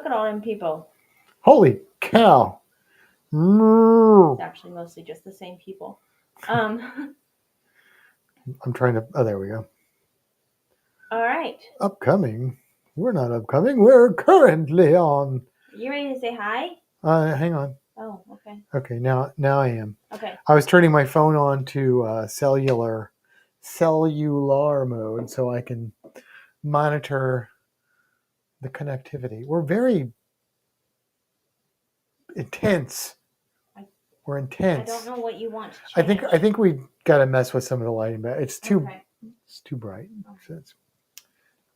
Look at all them people. Holy cow. It's actually mostly just the same people. I'm trying to, oh, there we go. All right. Upcoming. We're not upcoming. We're currently on. You ready to say hi? Hang on. Oh, okay. Okay, now I am. Okay. I was turning my phone on to cellular mode so I can monitor the connectivity. We're very intense. We're intense. I don't know what you want to change. I think we got to mess with some of the lighting, but it's too bright. Okay.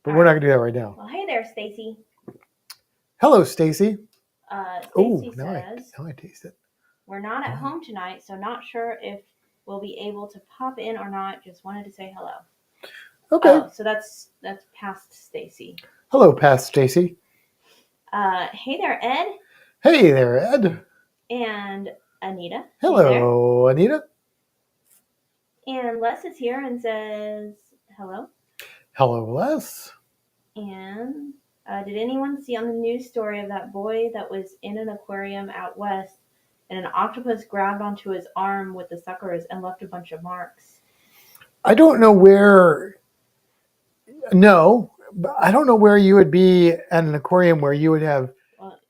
But we're not gonna do that right now. Well, hey there, Stacy. Hello, Stacy. Stacy says, now I taste it. We're not at home tonight, so not sure if we'll be able to pop in or not. Just wanted to say hello. Okay. Oh, so that's past Stacy. Hello, past Stacy. Hey there, Ed. Hey there, Ed. And Anita. Hello, Anita. And Les is here and says hello. Hello, Les. And did anyone see on the news story of that boy that was in an aquarium out west and an octopus grabbed onto his arm with the suckers and left a bunch of marks? I don't know where. No, I don't know where you would be at an aquarium where you would have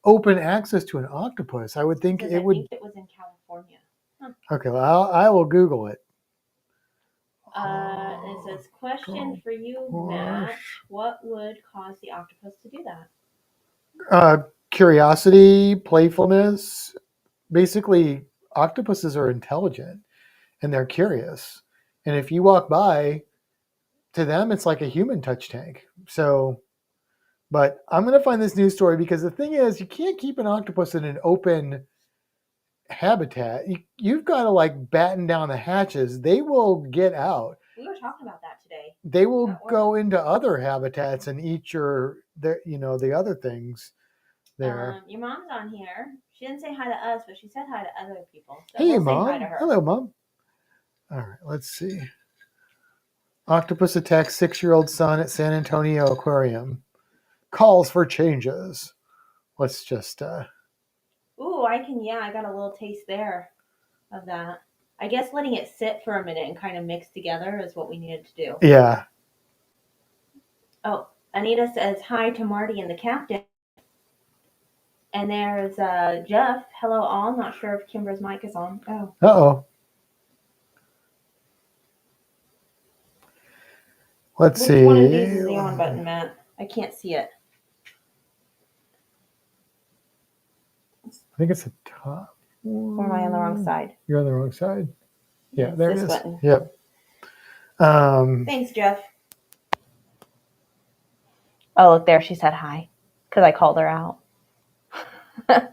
open access to an octopus. I would think it would. I think it was in California. Huh. Okay, well, I will Google it. It says, question for you, Matt. What would cause the octopus to do that? Curiosity, playfulness. Basically, octopuses are intelligent and they're curious. And if you walk by, to them, it's like a human touch tank. So, but I'm going to find this news story because the thing is, you can't keep an octopus in an open habitat. You've got to like batten down the hatches. They will get out. We were talking about that today. They will go into other habitats and eat the other things there. Your mom's on here. She didn't say hi to us, but she said hi to other people. So Hey, we'll Mom. say hi to her. Hello, Mom. All right, let's see. Octopus attacks 6-year-old son at San Antonio Aquarium. Calls for changes. Let's just... Ooh, I got a little taste there of that. I guess letting it sit for a minute and kind of mix together is what we needed to do. Yeah. Oh, Anita says hi to Marty and the captain. And there's Jeff. Hello, all. Not sure if Kimber's mic is on. Oh. Uh-oh. Let's see. Which one of these is the on button, Matt? I can't see it. I think it's the top one. Or am I on the wrong side? You're on the wrong side. Yeah, it's there this it is. Button. Yep. Thanks, Jeff. Oh, look there. She said hi because I called her out. I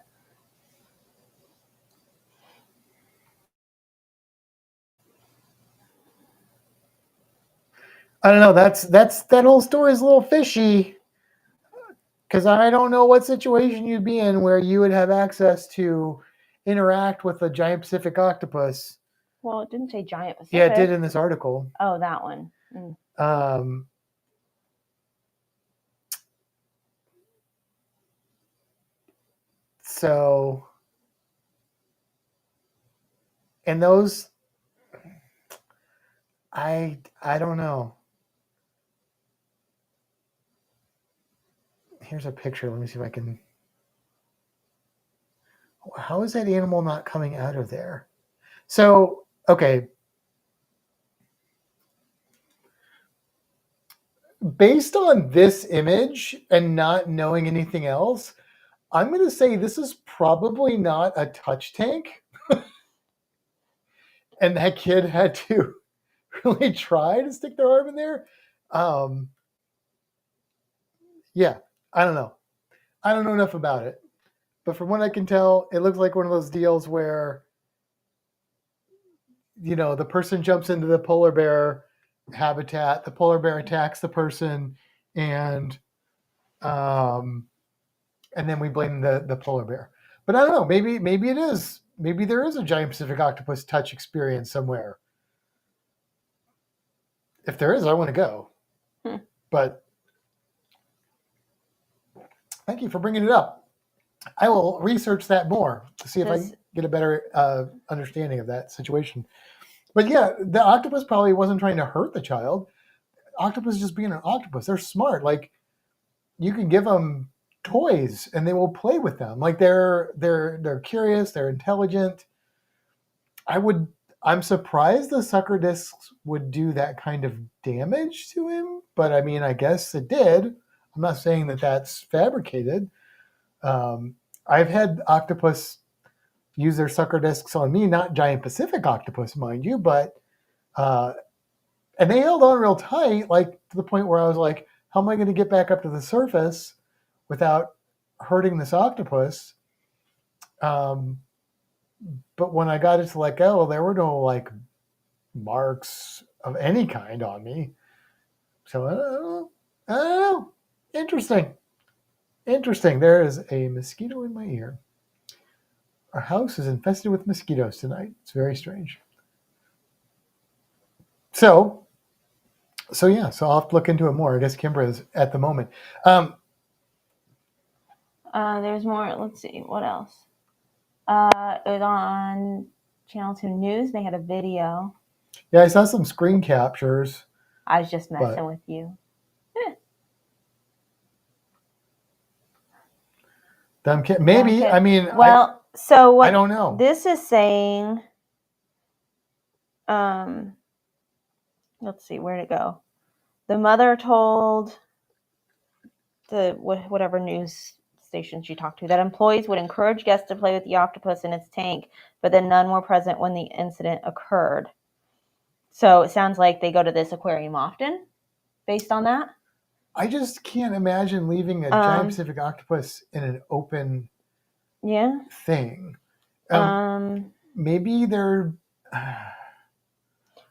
don't know. That whole story is a little fishy because I don't know what situation you'd be in where you would have access to interact with a giant Pacific octopus. Well, it didn't say giant Pacific. Yeah, it did in this article. Oh, that one. Mm. So, and those, I don't know. Here's a picture. Let me see if I can. How is that animal not coming out of there? So, okay. Based on this image and not knowing anything else, I'm going to say this is probably not a touch tank. And that kid had to really try to stick their arm in there. Yeah, I don't know. I don't know enough about it. But from what I can tell, it looks like one of those deals where, the person jumps into the polar bear habitat, the polar bear attacks the person, and then we blame the polar bear. But I don't know. Maybe it is. Maybe there is a giant Pacific octopus touch experience somewhere. If there is, I want to go. But Thank you for bringing it up. I will research that more to see if I Does get a better understanding of that situation. But yeah, the octopus probably wasn't trying to hurt the child. Octopus is just being an octopus. They're smart. Like you can give them toys and they will play with them. Like they're curious. They're intelligent. I would. I'm surprised the sucker discs would do that kind of damage to him, but I mean, I guess it did. I'm not saying that that's fabricated. Um, I've had octopus use their sucker discs on me, not giant Pacific octopus, mind you, but uh, and they held on real tight, like to the point where I was like, "How am I going to get back up to the surface without hurting this octopus?" Um, but when I got it to let go, there were no like marks of any kind on me. So I don't know. I don't know. Interesting. Interesting. There is a mosquito in my ear. Our house is infested with mosquitoes tonight. It's very strange. So, yeah. So I'll have to look into it more. I guess Kimbra is at the moment. there's more. Let's see what else. It was on Channel 2 News. They had a video. Yeah, I saw some screen captures. I was just messing with you. Maybe. Okay. I mean, well, so what I don't know. This is saying. Let's see, where'd it go? The mother told the whatever news station she talked to that employees would encourage guests to play with the octopus in its tank, but then none were present when the incident occurred. So it sounds like they go to this aquarium often, based on that. I just can't imagine leaving a giant Pacific octopus in an open thing. Maybe they're.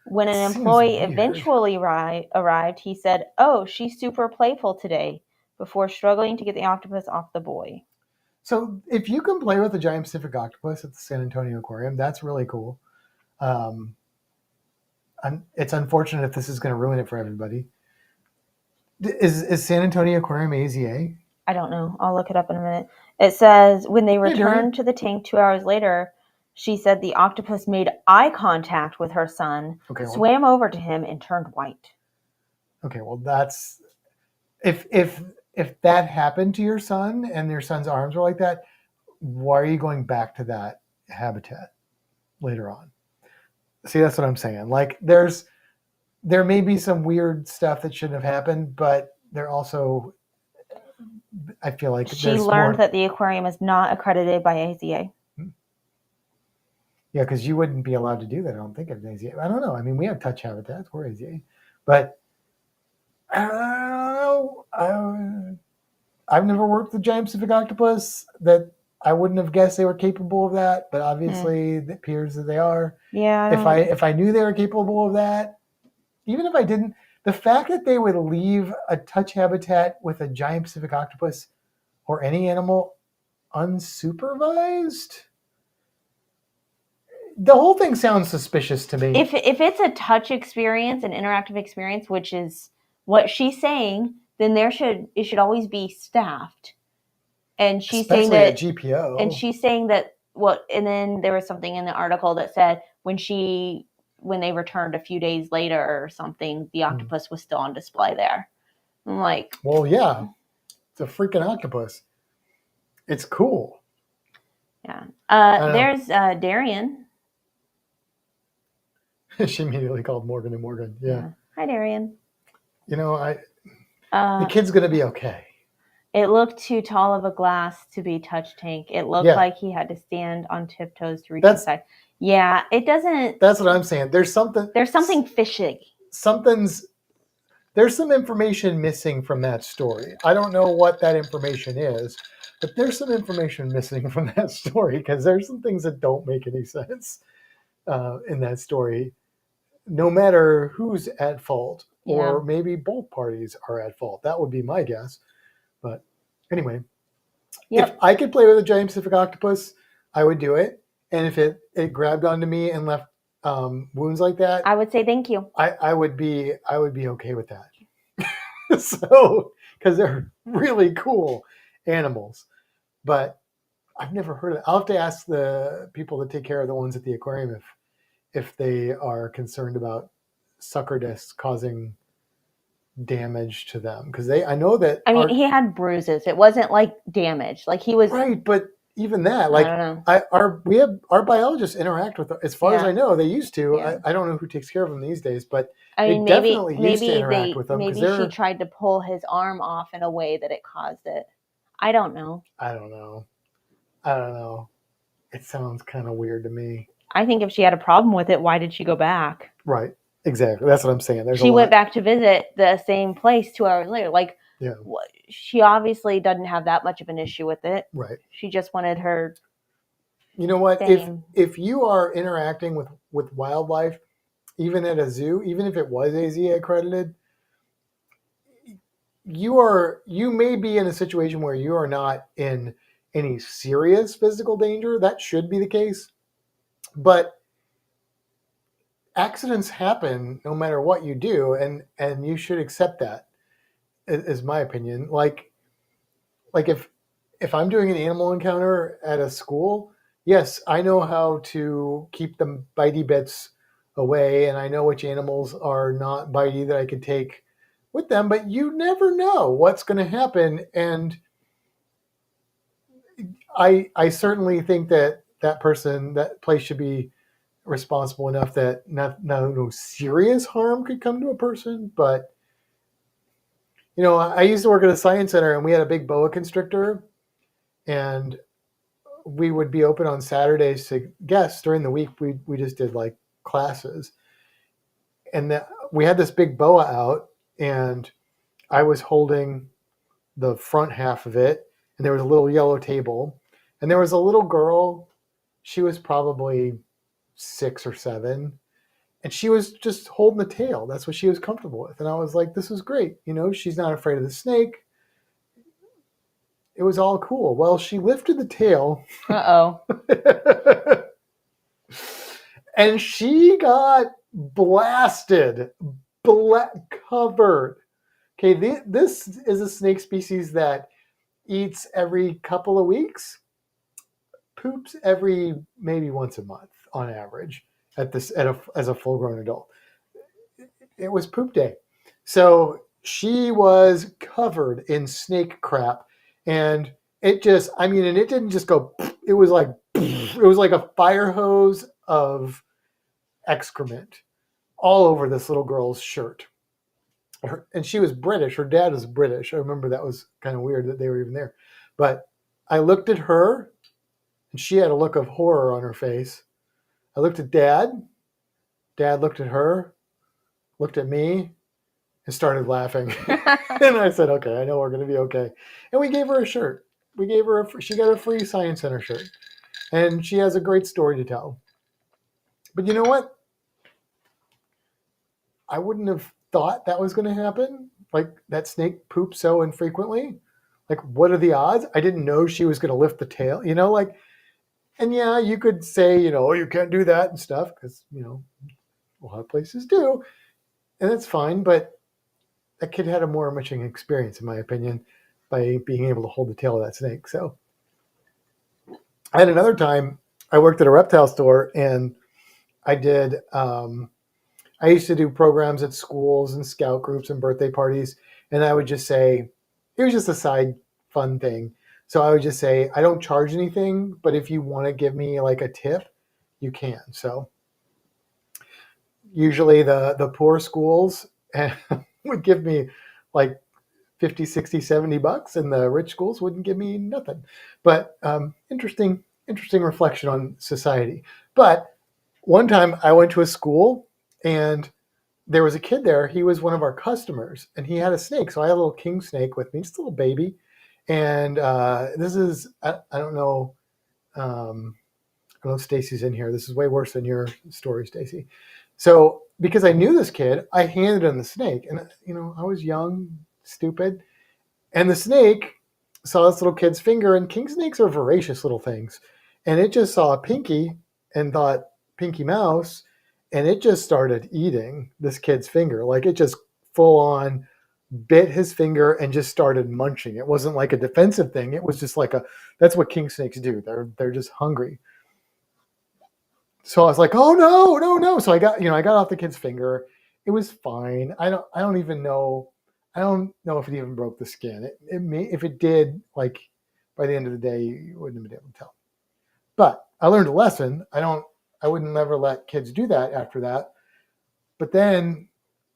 When an employee eventually arrived, he said, "Oh, she's super playful today," before struggling to get the octopus off the boy. So if you can play with a giant Pacific octopus at the San Antonio Aquarium, that's really cool. It's unfortunate if this is going to ruin it for everybody. Is San Antonio Aquarium AZA? I don't know. I'll look it up in a minute. It says when they returned to the tank 2 hours later, she said the octopus made eye contact with her son, swam over to him, and turned white. Okay, well that's if that happened to your son and your son's arms were like that, why are you going back to that habitat later on? See, that's what I'm saying. Like there may be some weird stuff that shouldn't have happened, but there also, I feel like she learned that the aquarium is not accredited by AZA. Yeah, because you wouldn't be allowed to do that, I don't think, at AZA. I don't know. I mean, we have touch habitats. We're AZA. But I don't know. I've never worked with giant Pacific octopus. That I wouldn't have guessed they were capable of that, but obviously it appears that they are. Yeah. If I knew they were capable of that, even if I didn't, the fact that they would leave a touch habitat with a giant Pacific octopus or any animal unsupervised, the whole thing sounds suspicious to me. If it's a touch experience, an interactive experience, which is what she's saying, then it should always be staffed. And she's especially saying that at GPO. And she's saying that and then there was something in the article that said when they returned a few days later or something, the octopus was still on display there. I'm like, well, yeah, it's a freaking octopus. It's cool. Yeah. There's Darian. She immediately called Morgan and Morgan. Yeah. Hi, Darian. You know, the kid's gonna be okay. It looked too tall of a glass to be touch tank. It looked like he had to stand on tiptoes to reach inside. Yeah, it doesn't. That's what I'm saying. There's something fishy. There's some information missing from that story. I don't know what that information is, but there's some information missing from that story because there's some things that don't make any sense in that story, no matter who's at fault, or maybe both parties are at fault. That would be my guess. But anyway, if I could play with a giant Pacific octopus, I would do it. And if it grabbed onto me and left wounds like that, I would say thank you. I would be okay with that. So, because they're really cool. animals. But I've never heard of it. I'll have to ask the people that take care of the ones at the aquarium if they are concerned about sucker discs causing damage to them, because I know that I mean, he had bruises. It wasn't like damage. Like he was right, but even that, I like don't know. we have our biologists interact with, as far as Yeah. I know, they used to. Yeah. I don't know who takes care of them these days, but I they mean, definitely used to interact with them because maybe she they're. tried to pull his arm off in a way that it caused it. I don't know. I don't know. I don't know. It sounds kind of weird to me. I think if she had a problem with it, why did she go back? Right. Exactly. That's what I'm saying. There's She a lot. went back to visit the same place 2 hours later. Like, Yeah. she obviously doesn't have that much of an issue with it. Right. She just wanted her. You know what? Same. If you are interacting with wildlife, even at a zoo, even if it was AZA accredited, you may be in a situation where you are not in any serious physical danger. That should be the case. But accidents happen no matter what you do, and you should accept that, is my opinion. Like if I'm doing an animal encounter at a school, yes, I know how to keep the bitey bits away, and I know which animals are not bitey that I could take with them, but you never know what's going to happen. And I certainly think that that place should be responsible enough that no serious harm could come to a person. But I used to work at a science center, and we had a big boa constrictor, and we would be open on Saturdays to guests. During the week, we just did like classes, and we had this big boa out, and I was holding the front half of it, and there was a little yellow table, and there was a little girl. She was probably 6 or 7, and she was just holding the tail. That's what she was comfortable with, and I was like, "This is great." She's not afraid of the snake. It was all cool. Well, she lifted the tail. And she got blasted, covered. Okay, this is a snake species that eats every couple of weeks, poops every maybe once a month on average as a full grown adult. It was poop day. So she was covered in snake crap, and it didn't just go, it was like a fire hose of excrement all over this little girl's shirt. And she was British. Her dad was British. I remember that was kind of weird that they were even there. But I looked at her, and she had a look of horror on her face. I looked at Dad. Dad looked at her, looked at me, and started laughing. And I said, "Okay, I know we're going to be okay." And we gave her a shirt. She got a free Science Center shirt. And she has a great story to tell. But you know what? I wouldn't have thought that was going to happen. Like, that snake poops so infrequently. Like, what are the odds? I didn't know she was going to lift the tail. And yeah, you could say, oh, you can't do that and stuff, because, a lot of places do. And that's fine. But that kid had a more enriching experience, in my opinion, by being able to hold the tail of that snake. So I had another time, I worked at a reptile store, and I did, I used to do programs at schools and scout groups and birthday parties. And I would just say, it was just a side fun thing. So I would just say, I don't charge anything, but if you want to give me like a tip, you can. So usually the poor schools would give me like 50, 60, $70, and the rich schools wouldn't give me nothing. But interesting reflection on society. But one time I went to a school, and there was a kid there. He was one of our customers, and he had a snake. So I had a little king snake with me, just a little baby. And this is, I don't know, I don't know if Stacy's in here. This is way worse than your story, Stacy. So because I knew this kid, I handed him the snake. And, I was young, stupid. And the snake saw this little kid's finger, and king snakes are voracious little things. And it just saw a pinky and thought, Pinky Mouse, and it just started eating this kid's finger. Like, it just full on bit his finger and just started munching. It wasn't like a defensive thing. It was just like that's what king snakes do. They're just hungry. So I was like, oh no, no, no. So I got off the kid's finger. It was fine. I don't even know. I don't know if it even broke the skin. It may, if it did, like by the end of the day, you wouldn't have been able to tell. But I learned a lesson. I wouldn't never let kids do that after that. But then,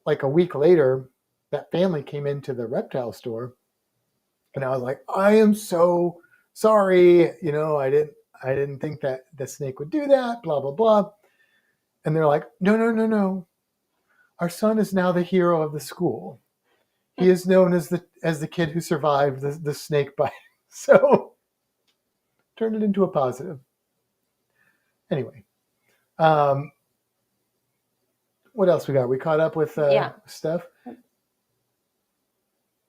like a week later, that family came into the reptile store, and I was like, I am so sorry. I didn't think that the snake would do that. Blah blah blah. And they're like, no, no, no, no. Our son is now the hero of the school. He is known as the kid who survived the snake bite. So turned it into a positive. Anyway, what else we got? We caught up with stuff.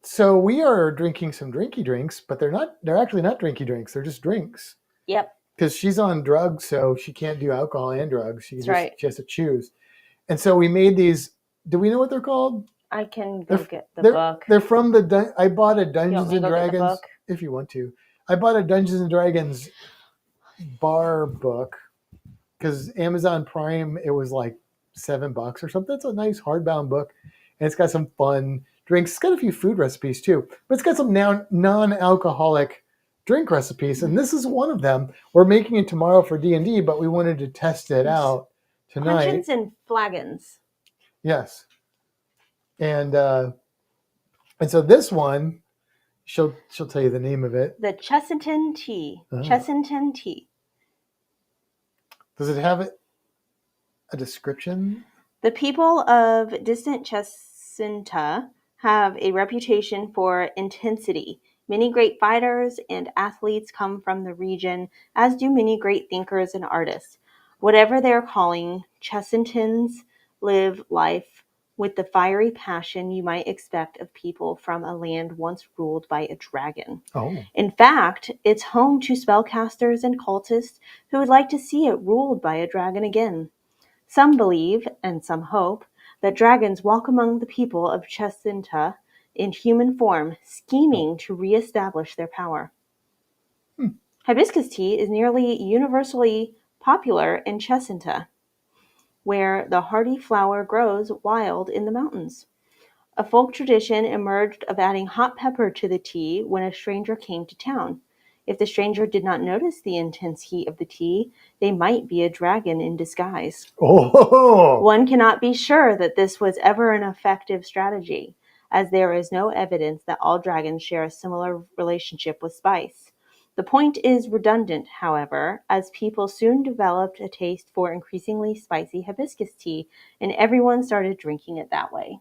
So we are drinking some drinky drinks, but they're actually not drinky drinks. They're just drinks. Yep. Because she's on drugs, so she can't do alcohol and drugs. She has to choose. And so we made these. Do we know what they're called? I can go get the book. They're from I bought a Dungeons and Dragons. If you want to, I bought a Dungeons and Dragons bar book because Amazon Prime, it was like $7 or something. It's a nice hardbound book, and it's got some fun drinks. It's got a few food recipes too, but it's got some non-alcoholic drink recipes, and this is one of them. We're making it tomorrow for D&D, but we wanted to test it out tonight. Puncheons and flagons. Yes. And so this one, she'll tell you the name of it. The Chessington Tea. Chessington Tea. Does it have a description? The people of distant Chessinta have a reputation for intensity. Many great fighters and athletes come from the region, as do many great thinkers and artists. Whatever their calling, Chessingtons live life with the fiery passion you might expect of people from a land once ruled by a dragon. Oh. In fact, it's home to spellcasters and cultists who would like to see it ruled by a dragon again. Some believe, and some hope, that dragons walk among the people of Chessinta in human form, scheming to re-establish their power. Hibiscus tea is nearly universally popular in Chessinta, where the hardy flower grows wild in the mountains. A folk tradition emerged of adding hot pepper to the tea when a stranger came to town. If the stranger did not notice the intense heat of the tea, they might be a dragon in disguise. Oh. One cannot be sure that this was ever an effective strategy, as there is no evidence that all dragons share a similar relationship with spice. The point is redundant, however, as people soon developed a taste for increasingly spicy hibiscus tea, and everyone started drinking it that way.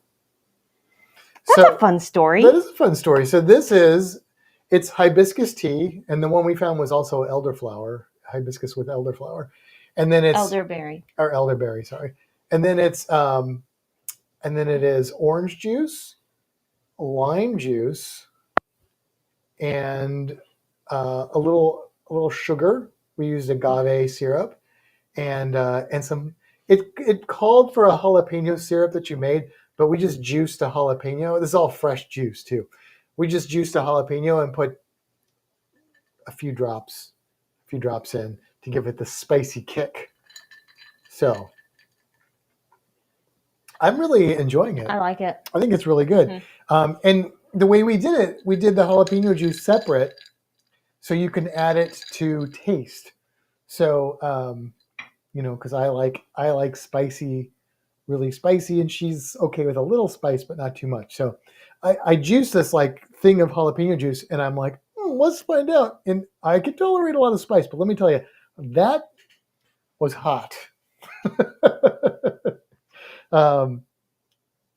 That's a fun story. That is a fun story. So it's hibiscus tea, and the one we found was also elderflower, hibiscus with elderflower. And then it's elderberry. Or elderberry, sorry. And then it is orange juice, lime juice, and a little sugar. We used agave syrup, and some. It called for a jalapeno syrup that you made, but we just juiced a jalapeno. This is all fresh juice too. We just juiced a jalapeno and put a few drops in to give it the spicy kick. So I'm really enjoying it. I like it. I think it's really good. And the way we did it, we did the jalapeno juice separate, so you can add it to taste. So, because I like spicy, really spicy, and she's okay with a little spice, but not too much. So I juiced this like thing of jalapeno juice, and I'm like, let's find out. And I can tolerate a lot of spice, but let me tell you, that was hot.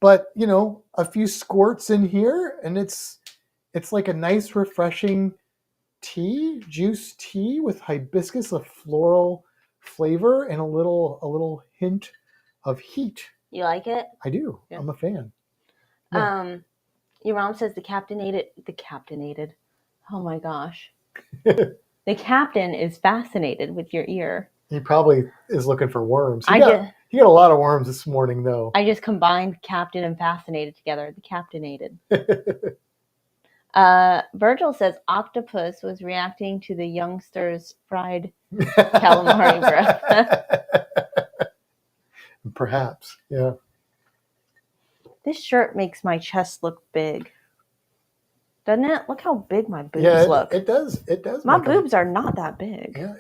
But a few squirts in here, and it's like a nice, refreshing juice tea with hibiscus, a floral flavor, and a little hint of heat. You like it? I do. Yeah. I'm a fan. Yeah. Your mom says the captainated. Oh my gosh. The captain is fascinated with your ear. He probably is looking for worms. He got a lot of worms this morning, though. I just combined captain and fascinated together. The captainated. Virgil says octopus was reacting to the youngster's fried calamari breath. Perhaps, yeah. This shirt makes my chest look big. Doesn't it? Look how big my boobs look. It does. It does. My boobs are not that big. Yeah,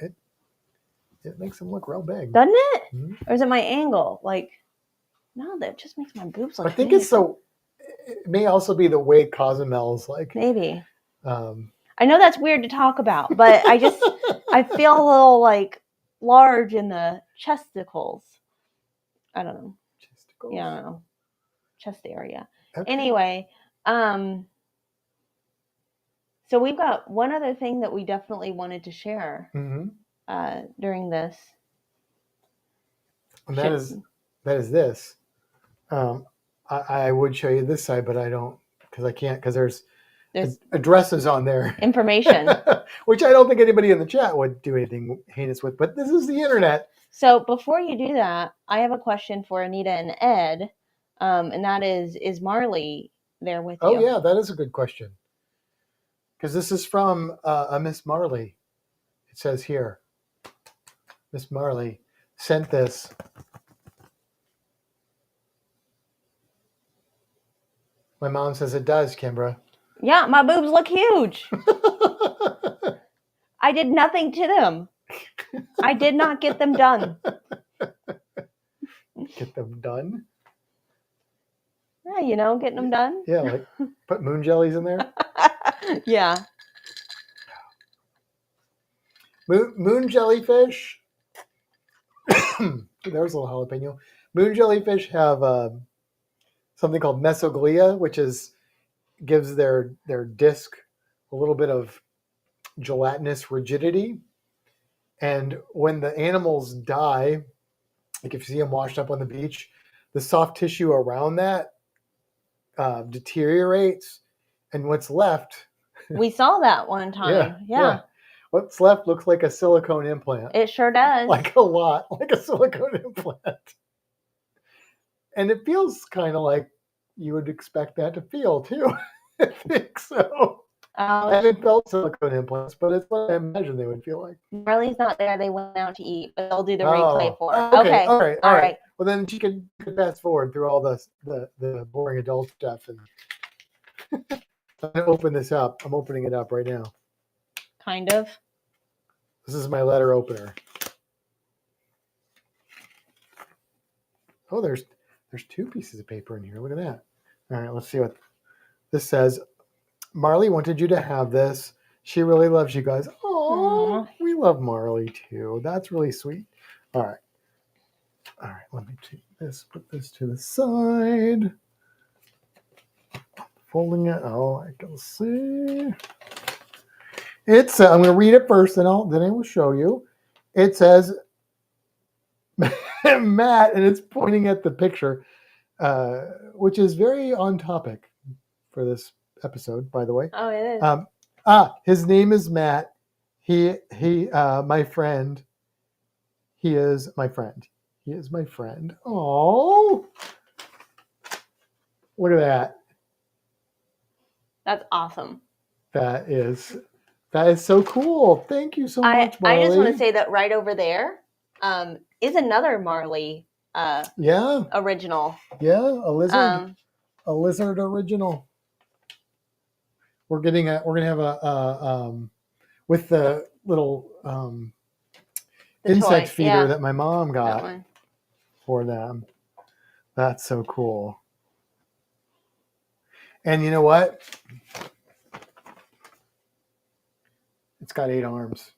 it makes them look real big. Doesn't it? Mm-hmm. Or is it my angle? Like, no, that just makes my boobs look I think big. it's so. It may also be the way Cozumel's like. Maybe. I know that's weird to talk about, but I feel a little like large in the chesticles. I don't know. Chesticles? Yeah, I don't know. Chest area. Okay. Anyway, so we've got one other thing that we definitely wanted to share during this. And that is this. I would show you this side, but I don't because I can't because there's addresses on there. Information. Which I don't think anybody in the chat would do anything heinous with, but this is the internet. So before you do that, I have a question for Anita and Ed, and that is Marley there with you? Oh, yeah, that is a good question. Because this is from a Miss Marley. It says here, Miss Marley sent this. My mom says it does, Kimbra. Yeah, my boobs look huge. I did nothing to them. I did not get them done. Get them done? Yeah, getting them done. Yeah, like put moon jellies in there. Yeah. Moon jellyfish. There's a little jalapeno. Moon jellyfish have something called mesoglia, which gives their disc a little bit of gelatinous rigidity. And when the animals die, like if you see them washed up on the beach, the soft tissue around that deteriorates, and what's left. We saw that one time. Yeah. What's left looks like a silicone implant. It sure does. Like a silicone implant. And it feels kind of like you would expect that to feel too. I think so. I haven't felt silicone implants, but it's what I imagine they would feel like. Marley's not there. They went out to eat, but they'll do the replay for her. Okay. All right. Well, then she can fast forward through all the boring adult stuff. And I'm going to open this up. I'm opening it up right now. Kind of. This is my letter opener. Oh, there's 2 pieces of paper in here. Look at that. All right, let's see what this says. Marley wanted you to have this. She really loves you guys. Oh, we love Marley too. That's really sweet. All right, let me take this, put this to the side. Folding it. Oh, I can see. It's, I'm going to read it first, then I will show you. It says, Matt, and it's pointing at the picture, which is very on topic for this episode, by the way. Oh, it is. His name is Matt. He, my friend. He is my friend. He is my friend. Oh, look at that. That's awesome. That is so cool. Thank you so much, Marley. I just want to say that right over there is another Marley original. Yeah, a lizard original. We're gonna have a with the little insect feeder that my mom got for them. That's so cool. And you know what? It's got 8 arms.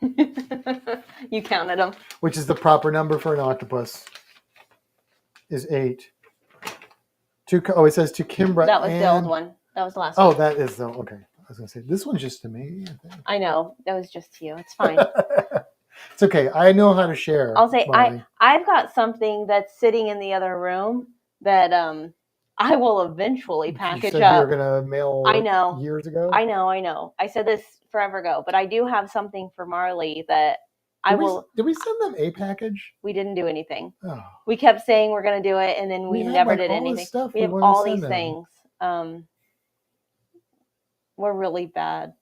You counted them. Which is the proper number for an octopus. Is 8. It says to Kimbra. That was the old one. That was the last one. Oh, that is the okay. I was gonna say this one's just to me. I think. I know that was just to you. It's fine. It's okay. I know how to share. I'll say I've got something that's sitting in the other room that I will eventually package you up. You were gonna mail. I know. Years ago. I know. I said this forever ago, but I do have something for Marley that Did we send them a package? We didn't do anything. Oh. We kept saying we're going to do it, and then we never did all this anything. stuff We have wanted to all send these them. things. We're really bad.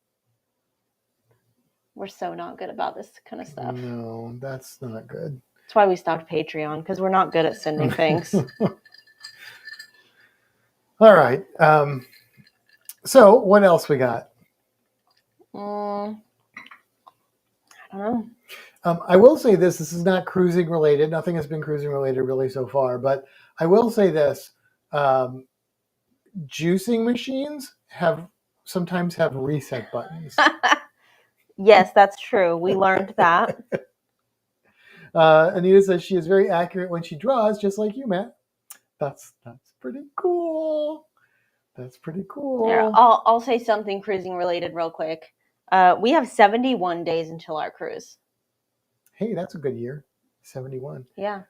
We're so not good about this kind of stuff. No, that's not good. That's why we stopped Patreon, because we're not good at sending things. All right. So what else we got? I don't know. I will say this is not cruising related. Nothing has been cruising related really so far, but I will say this. Juicing machines sometimes have reset buttons. Yes, that's true. We learned that. Anita says she is very accurate when she draws, just like you, Matt. That's pretty cool. That's pretty cool. Yeah, I'll say something cruising related real quick. We have 71 days until our cruise. Hey, that's a good year. 71. Yeah.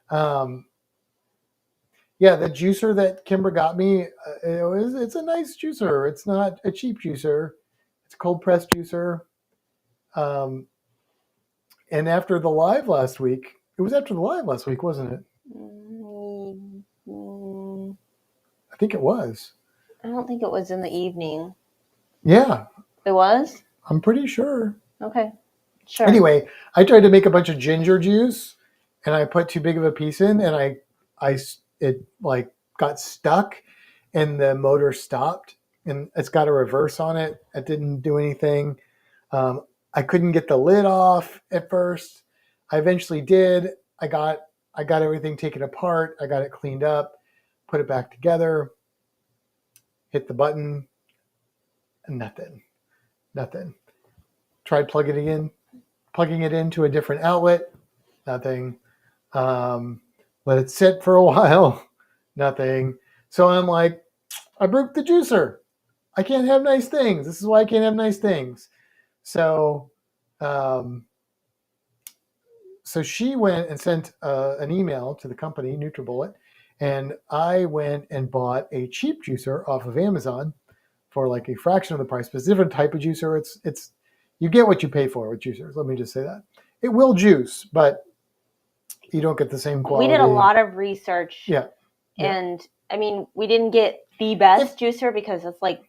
Yeah, the juicer that Kimber got me, it's a nice juicer. It's not a cheap juicer. It's a cold press juicer. And after the live last week, it was after the live last week, wasn't it? I think it was. I don't think it was in the evening. Yeah. It was? I'm pretty sure. Okay. Sure. Anyway, I tried to make a bunch of ginger juice, and I put too big of a piece in, and it like got stuck, and the motor stopped, and it's got a reverse on it. It didn't do anything. I couldn't get the lid off at first. I eventually did. I got everything taken apart. I got it cleaned up, put it back together, hit the button, and nothing. Tried plugging it into a different outlet, nothing. Let it sit for a while, nothing. So I'm like, I broke the juicer. I can't have nice things. This is why I can't have nice things. So, so she went and sent an email to the company, NutriBullet, and I went and bought a cheap juicer off of Amazon for like a fraction of the price. But it's a different type of juicer. It's you get what you pay for with juicers. Let me just say that. It will juice, but you don't get the same quality. We did a lot of research. Yeah. And I mean, we didn't get the best juicer because it's like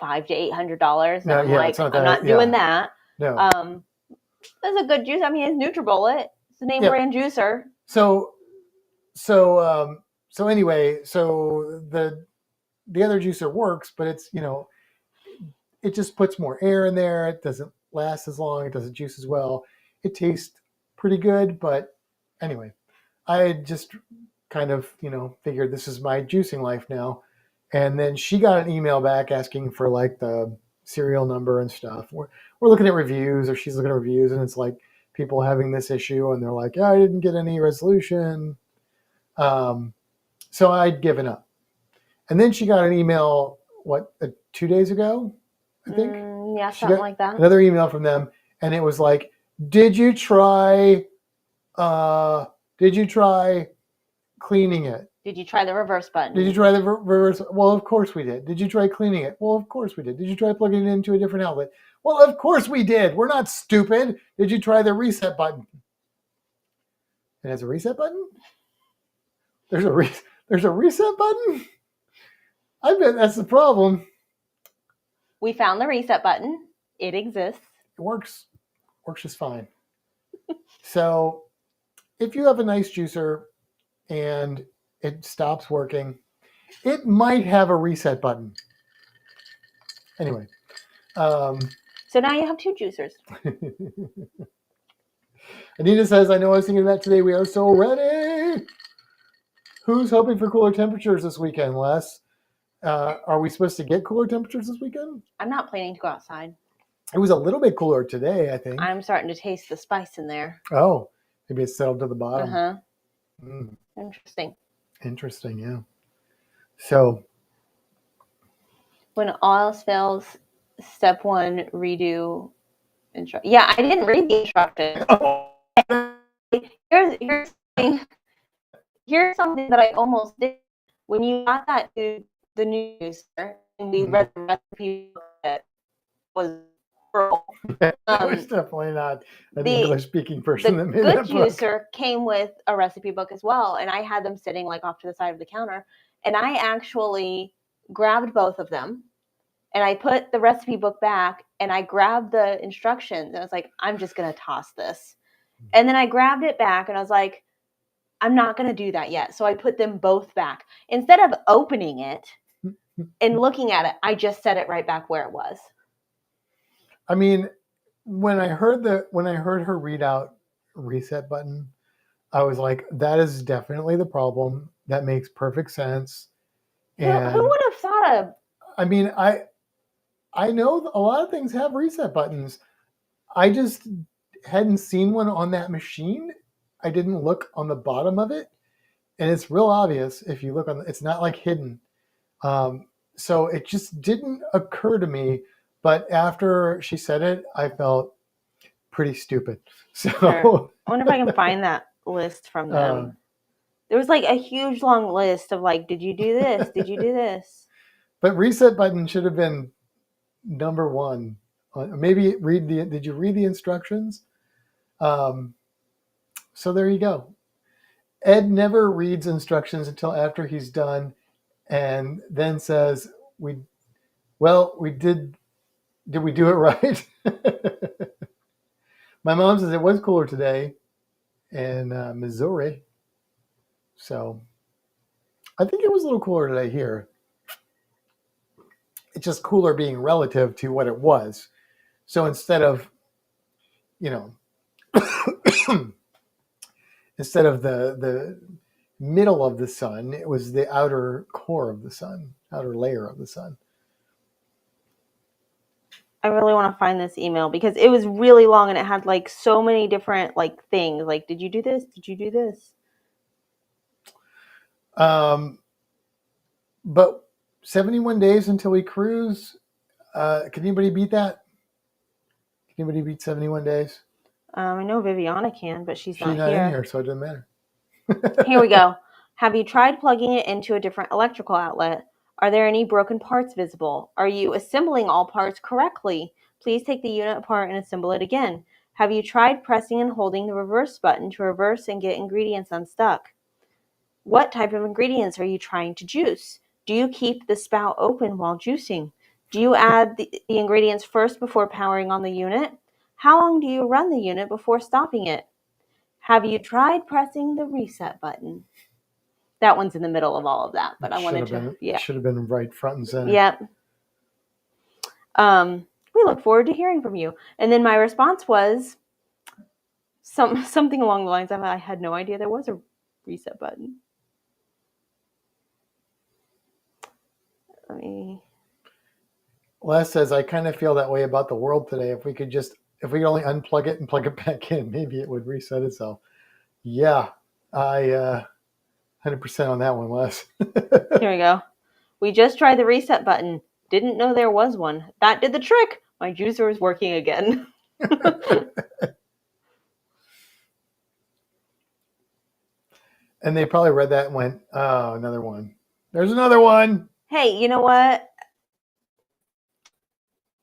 $500 to $800. No, I'm yeah, like, it's not I'm not doing that. No. That's a good juice. I mean, it's NutriBullet. It's a name brand juicer. So anyway, so the other juicer works, but it's, it just puts more air in there. It doesn't last as long. It doesn't juice as well. It tastes pretty good, but anyway, I just kind of, figured this is my juicing life now. And then she got an email back asking for like the serial number and stuff. We're looking at reviews, or she's looking at reviews, and it's like people having this issue, and they're like, I didn't get any resolution. So I'd given up. And then she got an email, 2 days ago, I think? Yeah, something like that. Another email from them, and it was like, did you try cleaning it? Did you try the reverse button? Did you try the reverse? Well, of course we did. Did you try cleaning it? Well, of course we did. Did you try plugging it into a different outlet? Well, of course we did. We're not stupid. Did you try the reset button? It has a reset button? There's a reset button? I bet that's the problem. We found the reset button. It exists. It works. Works just fine. So if you have a nice juicer and it stops working, it might have a reset button. Anyway. So now you have two juicers. Anita says, I know I was thinking of that today. We are so ready. Who's hoping for cooler temperatures this weekend, Les? Are we supposed to get cooler temperatures this weekend? I'm not planning to go outside. It was a little bit cooler today, I think. I'm starting to taste the spice in there. Oh, maybe it's settled to the bottom. Uh-huh. Mm. Interesting, yeah. So. When all else fails, step 1, redo. Yeah, I didn't read the instructions. Here's something that I almost did. When you got that to the news and we read the recipe that was horrible. It was definitely not an the- English-speaking person The that made good that book. juicer came with a recipe book as well, and I had them sitting like off to the side of the counter, and I actually grabbed both of them, and I put the recipe book back, and I grabbed the instructions, and I was like, I'm just gonna toss this. And then I grabbed it back, and I was like, I'm not gonna do that yet. So I put them both back. Instead of opening it and looking at it, I just set it right back where it was. I mean, when I heard her read out reset button, I was like, that is definitely the problem. That makes perfect sense. And who would have thought of? I mean, I know a lot of things have reset buttons. I just hadn't seen one on that machine. I didn't look on the bottom of it, and it's real obvious if you look on. It's not like hidden. So it just didn't occur to me. But after she said it, I felt pretty stupid. So Sure. I wonder if I can find that list from them. There was like a huge long list of like, did you do this? Did you do this? But reset button should have been number one. Maybe did you read the instructions? So there you go. Ed never reads instructions until after he's done, and then says, "We did we do it right?" My mom says it was cooler today in Missouri, so I think it was a little cooler today here. It's just cooler being relative to what it was. So instead of, instead of the middle of the sun, it was the outer core of the sun, outer layer of the sun. I really want to find this email because it was really long and it had like so many different like things. Like, did you do this? Did you do this? But 71 days until we cruise. Can anybody beat that? Can anybody beat 71 days? I know Viviana can, but she's not in here, so it doesn't matter. Here we go. Have you tried plugging it into a different electrical outlet? Are there any broken parts visible? Are you assembling all parts correctly? Please take the unit apart and assemble it again. Have you tried pressing and holding the reverse button to reverse and get ingredients unstuck? What type of ingredients are you trying to juice? Do you keep the spout open while juicing? Do you add the ingredients first before powering on the unit? How long do you run the unit before stopping it? Have you tried pressing the reset button? That one's in the middle of all of that, but I wanted to. Yeah. Should have been right front and center. Yep. We look forward to hearing from you. And then my response was something along the lines of, I had no idea there was a reset button. Les says, I kind of feel that way about the world today. If we could only unplug it and plug it back in, maybe it would reset itself. Yeah, I 100% on that one, Les. Here we go. We just tried the reset button. Didn't know there was one. That did the trick. My juicer is working again. And they probably read that and went, oh, another one. There's another one. Hey, you know what?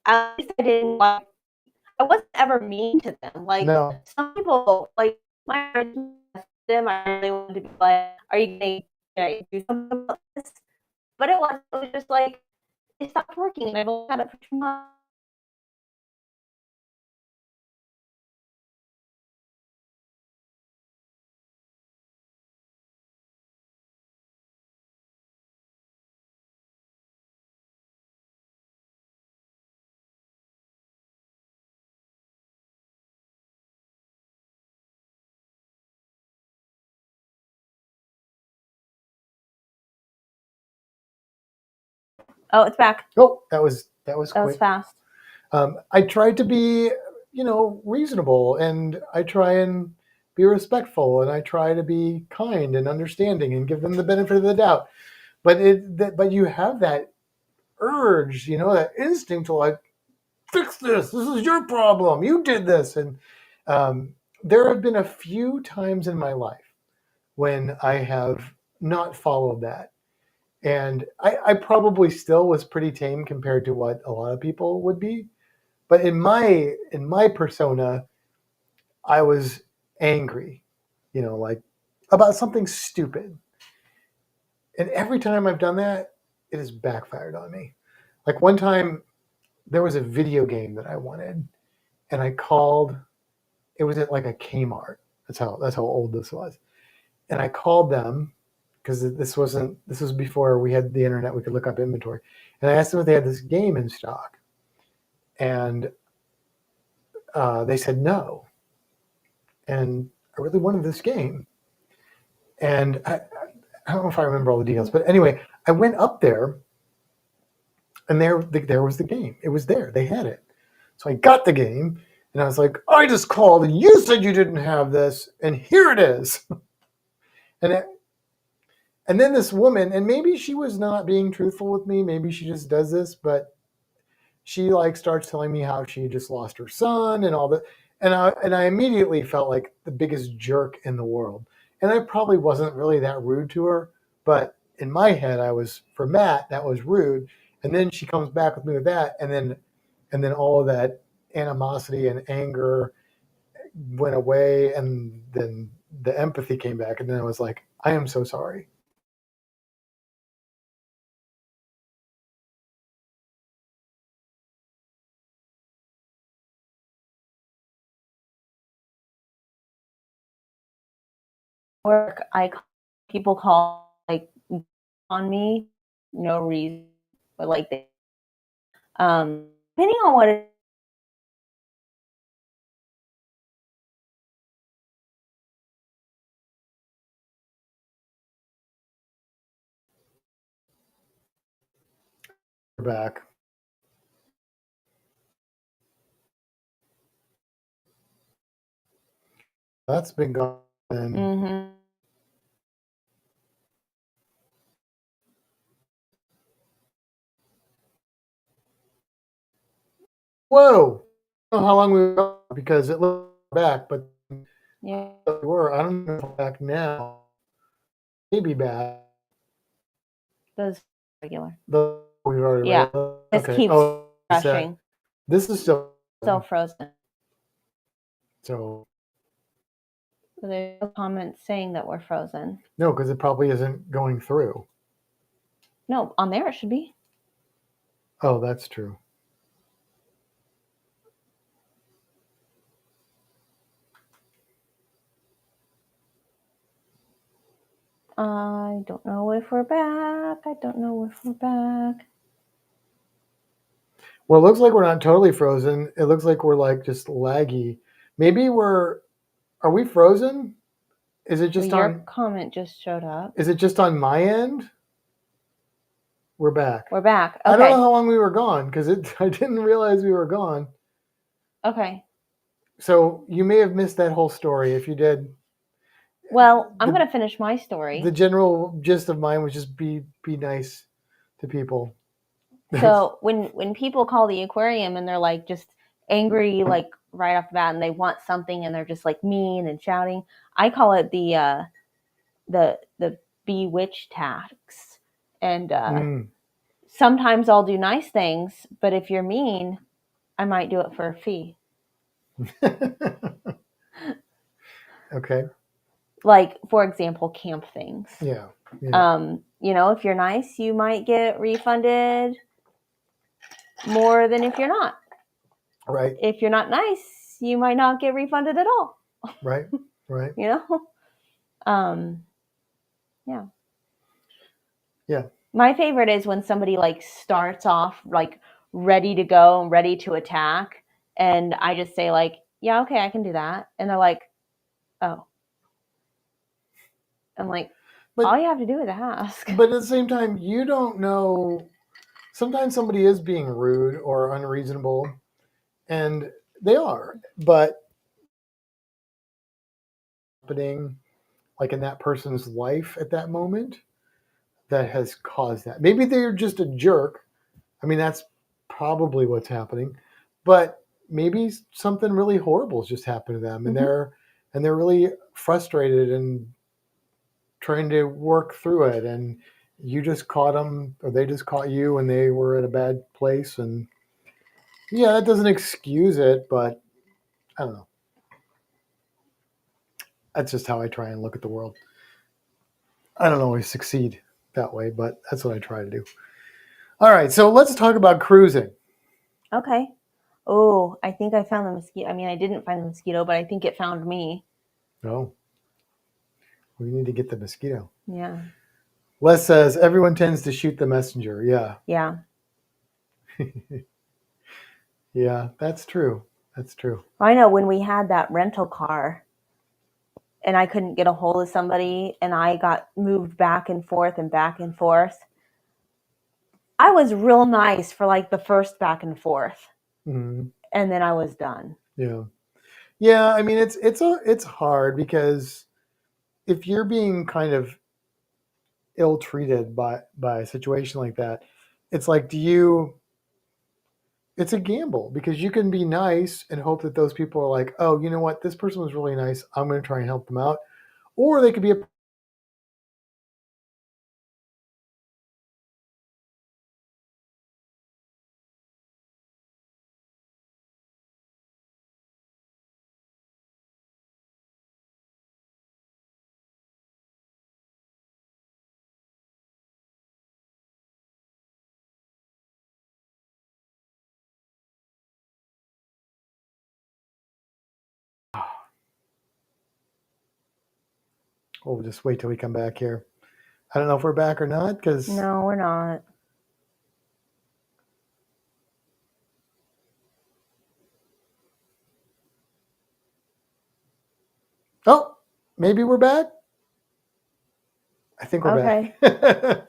At least I wasn't ever mean to them. Like, no. Some people, like, my friends, them, I really wanted to be like, are you going to do something about this? But it was just like, it stopped working, and I've only had it for 2 months. Oh, it's back. Oh, that was quick. That was fast. I tried to be, reasonable, and I try and be respectful, and I try to be kind and understanding and give them the benefit of the doubt. But you have that urge, that instinct to like, fix this. This is your problem. You did this. And there have been a few times in my life when I have not followed that. And I probably still was pretty tame compared to what a lot of people would be. But in my persona, I was angry, like about something stupid. And every time I've done that, it has backfired on me. Like one time, there was a video game that I wanted, and I called. It was at like a Kmart. That's how old this was. And I called them because this was before we had the internet. We could look up inventory, and I asked them if they had this game in stock, and they said no. And I really wanted this game, and I don't know if I remember all the details, but anyway, I went up there, and there was the game. It was there. They had it. So I got the game, and I was like, I just called, and you said you didn't have this, and here it is. And and then this woman, and maybe she was not being truthful with me. Maybe she just does this, but she like starts telling me how she just lost her son and all that. And I immediately felt like the biggest jerk in the world. And I probably wasn't really that rude to her, but in my head, for Matt, that was rude. And then she comes back with me with that, and then all of that animosity and anger went away, and then the empathy came back, and then I was like, I am so sorry. Work, people call like on me, no reason, but like depending on what it We're back. That's been gone. mm-hmm. Whoa! I don't know how long we were because it looked back, but Yeah, we were. I don't know if we're back now. Maybe back. those regular. We've already Yeah, this okay. keeps crashing. This is still Frozen. So There's no comments saying that we're frozen. no, because it probably isn't going through. No, on there it should be. Oh, that's true. I don't know if we're back. Well, it looks like we're not totally frozen. It looks like we're like just laggy. Maybe are we frozen? Is it just your comment just showed up. Is it just on my end? We're back. We're back. Okay. I don't know how long we were gone because I didn't realize we were gone. Okay. So you may have missed that whole story. If you did, well, I'm going to finish my story. The general gist of mine was just be nice to people. So when people call the aquarium and they're like just angry, like right off the bat, and they want something and they're just like mean and shouting, I call it the bewitched tax. And sometimes I'll do nice things, but if you're mean, I might do it for a fee. Okay. Like, for example, camp things. Yeah. If you're nice, you might get refunded more than if you're not. Right. If you're not nice, you might not get refunded at all. Right. Yeah. Yeah. My favorite is when somebody like starts off like ready to go and ready to attack, and I just say like, yeah, okay, I can do that. And they're like, oh. I'm like, all you have to do is ask. But at the same time, you don't know. Sometimes somebody is being rude or unreasonable, and they are. But happening, like in that person's life at that moment, that has caused that. Maybe they're just a jerk. I mean, that's probably what's happening. But maybe something really horrible has just happened to them, and they're really frustrated and trying to work through it, and you just caught them, or they just caught you, and they were at a bad place, and Yeah, that doesn't excuse it, but I don't know. That's just how I try and look at the world. I don't always succeed that way, but that's what I try to do. All right, so let's talk about cruising. Okay. Oh, I think I found the mosquito. I mean, I didn't find the mosquito, but I think it found me. Oh, we need to get the mosquito. Yeah. Les says everyone tends to shoot the messenger. Yeah. Yeah. Yeah, that's true. That's true. I know when we had that rental car and I couldn't get a hold of somebody and I got moved back and forth and back and forth. I was real nice for like the first back and forth. Mm-hmm. And then I was done. Yeah. Yeah, I mean it's hard because if you're being kind of ill treated by a situation like that, it's like it's a gamble because you can be nice and hope that those people are like, oh, you know what, this person was really nice. I'm going to try and help them out. Or they could be a oh, we'll just wait till we come back here. I don't know if we're back or not because No, we're not. oh, maybe we're back. I think we're Okay. back.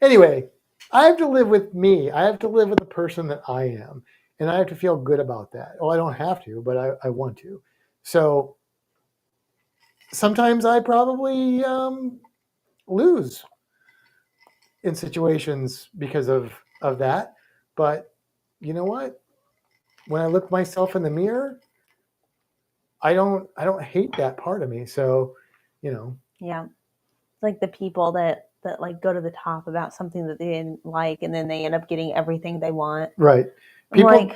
Anyway, I have to live with me. I have to live with the person that I am. And I have to feel good about that. Well, I don't have to, but I want to. So sometimes I probably lose in situations because of that. But you know what? When I look myself in the mirror, I don't hate that part of me. So, you know. Yeah. It's like the people that like go to the top about something that they didn't like and then they end up getting everything they want. Right.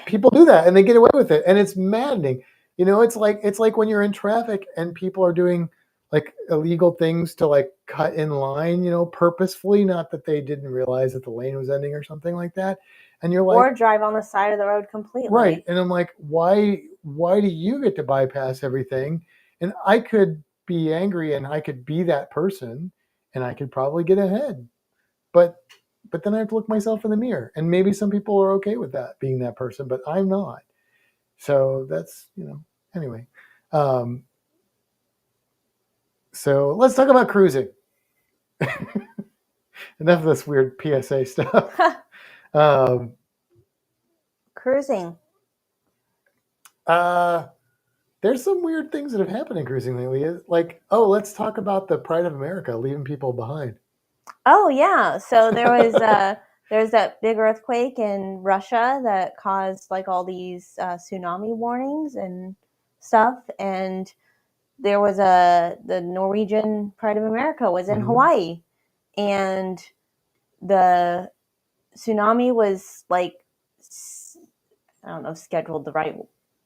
People do that and they get away with it and it's maddening. You know, it's like when you're in traffic and people are doing like illegal things to like cut in line, you know, purposefully, not that they didn't realize that the lane was ending or something like that. And you're like, or drive on the side of the road completely. right. And I'm like, why do you get to bypass everything? And I could be angry and I could be that person and I could probably get ahead. But then I have to look myself in the mirror. And maybe some people are okay with that, being that person, but I'm not. So that's, you know, anyway. So let's talk about cruising. Enough of this weird PSA stuff. Cruising. There's some weird things that have happened in cruising lately. Like, oh, let's talk about the Pride of America leaving people behind. Oh yeah. So there was there's that big earthquake in Russia that caused like all these tsunami warnings and stuff, and there was the Norwegian Pride of America was in Hawaii, and the tsunami was like, I don't know if scheduled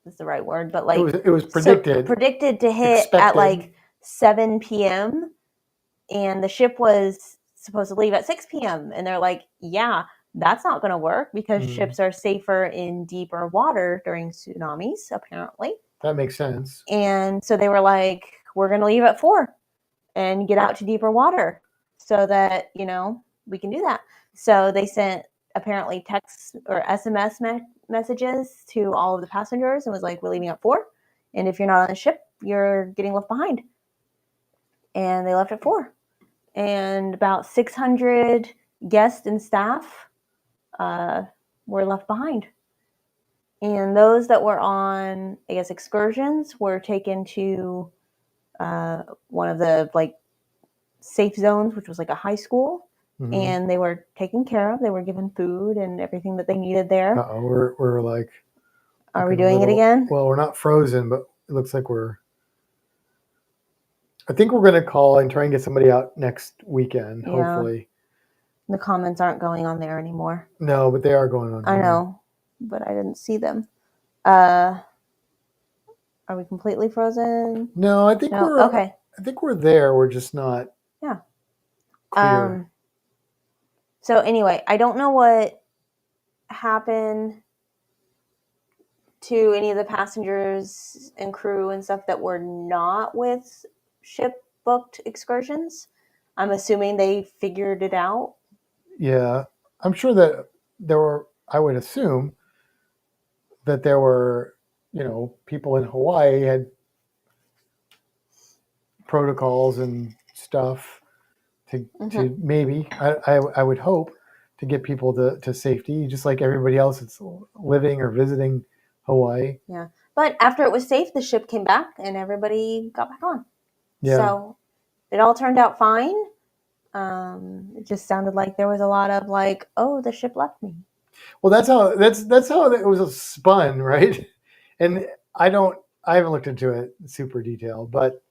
is the right word, but like it was predicted. Predicted to hit at like 7 p.m. and the ship was supposed to leave at 6 p.m. And they're like, yeah, that's not going to work because ships are safer in deeper water during tsunamis, apparently. That makes sense. And so they were like, we're going to leave at 4 and get out to deeper water so that, you know, we can do that. So they sent apparently text or SMS messages to all of the passengers and was like, we're leaving at 4. And if you're not on the ship, you're getting left behind. And they left at 4. And about 600 guests and staff were left behind. And those that were on, I guess, excursions were taken to one of the like safe zones, which was like a high school, and they were taken care of. They were given food and everything that they needed there. We're like, are we doing it again? Well, we're not frozen, but it looks like I think we're going to call and try and get somebody out next weekend, hopefully. The comments aren't going on there anymore. No, but they are going on. I know. but I didn't see them. Are we completely frozen? No, I think No. we're Okay. I think we're there. We're just not clear. So anyway, I don't know what happened to any of the passengers and crew and stuff that were not with ship booked excursions. I'm assuming they figured it out. Yeah, I'm sure that there were. I would assume that there were, people in Hawaii had protocols and stuff to maybe I would hope to get people to safety, just like everybody else that's living or visiting Hawaii. Yeah. But after it was safe, the ship came back and everybody got back on. Yeah. So it all turned out fine. It just sounded like there was a lot of like, oh, the ship left me. Well, that's how it was spun, right? And I haven't looked into it super detailed, but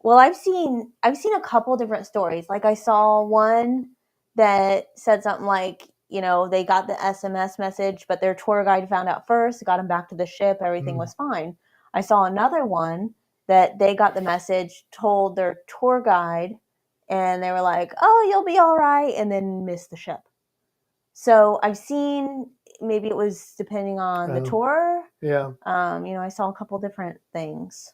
well, I've seen a couple different stories. Like I saw one that said something like, they got the SMS message, but their tour guide found out first, got them back to the ship, everything was fine. I saw another one that they got the message, told their tour guide, and they were like, "Oh, you'll be all right," and then missed the ship. So I've seen, maybe it was depending on the tour. Yeah. I saw a couple different things.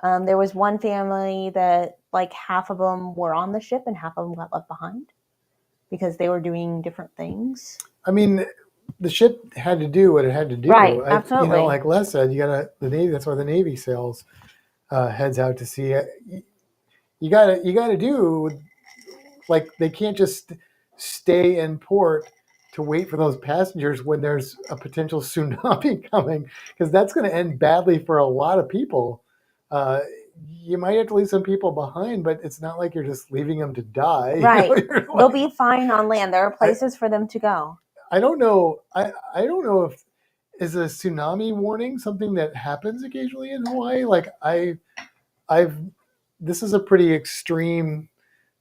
There was one family that like half of them were on the ship and half of them got left behind because they were doing different things. I mean, the ship had to do what it had to do. Right, absolutely. Like Les said, the Navy. That's why the Navy sails heads out to sea. You gotta do, like, they can't just stay in port to wait for those passengers when there's a potential tsunami coming, because that's going to end badly for a lot of people. You might have to leave some people behind, but it's not like you're just leaving them to die. Right. They'll be fine on land. There are places for them to go. I don't know. I don't know if is a tsunami warning something that happens occasionally in Hawaii. Like this is a pretty extreme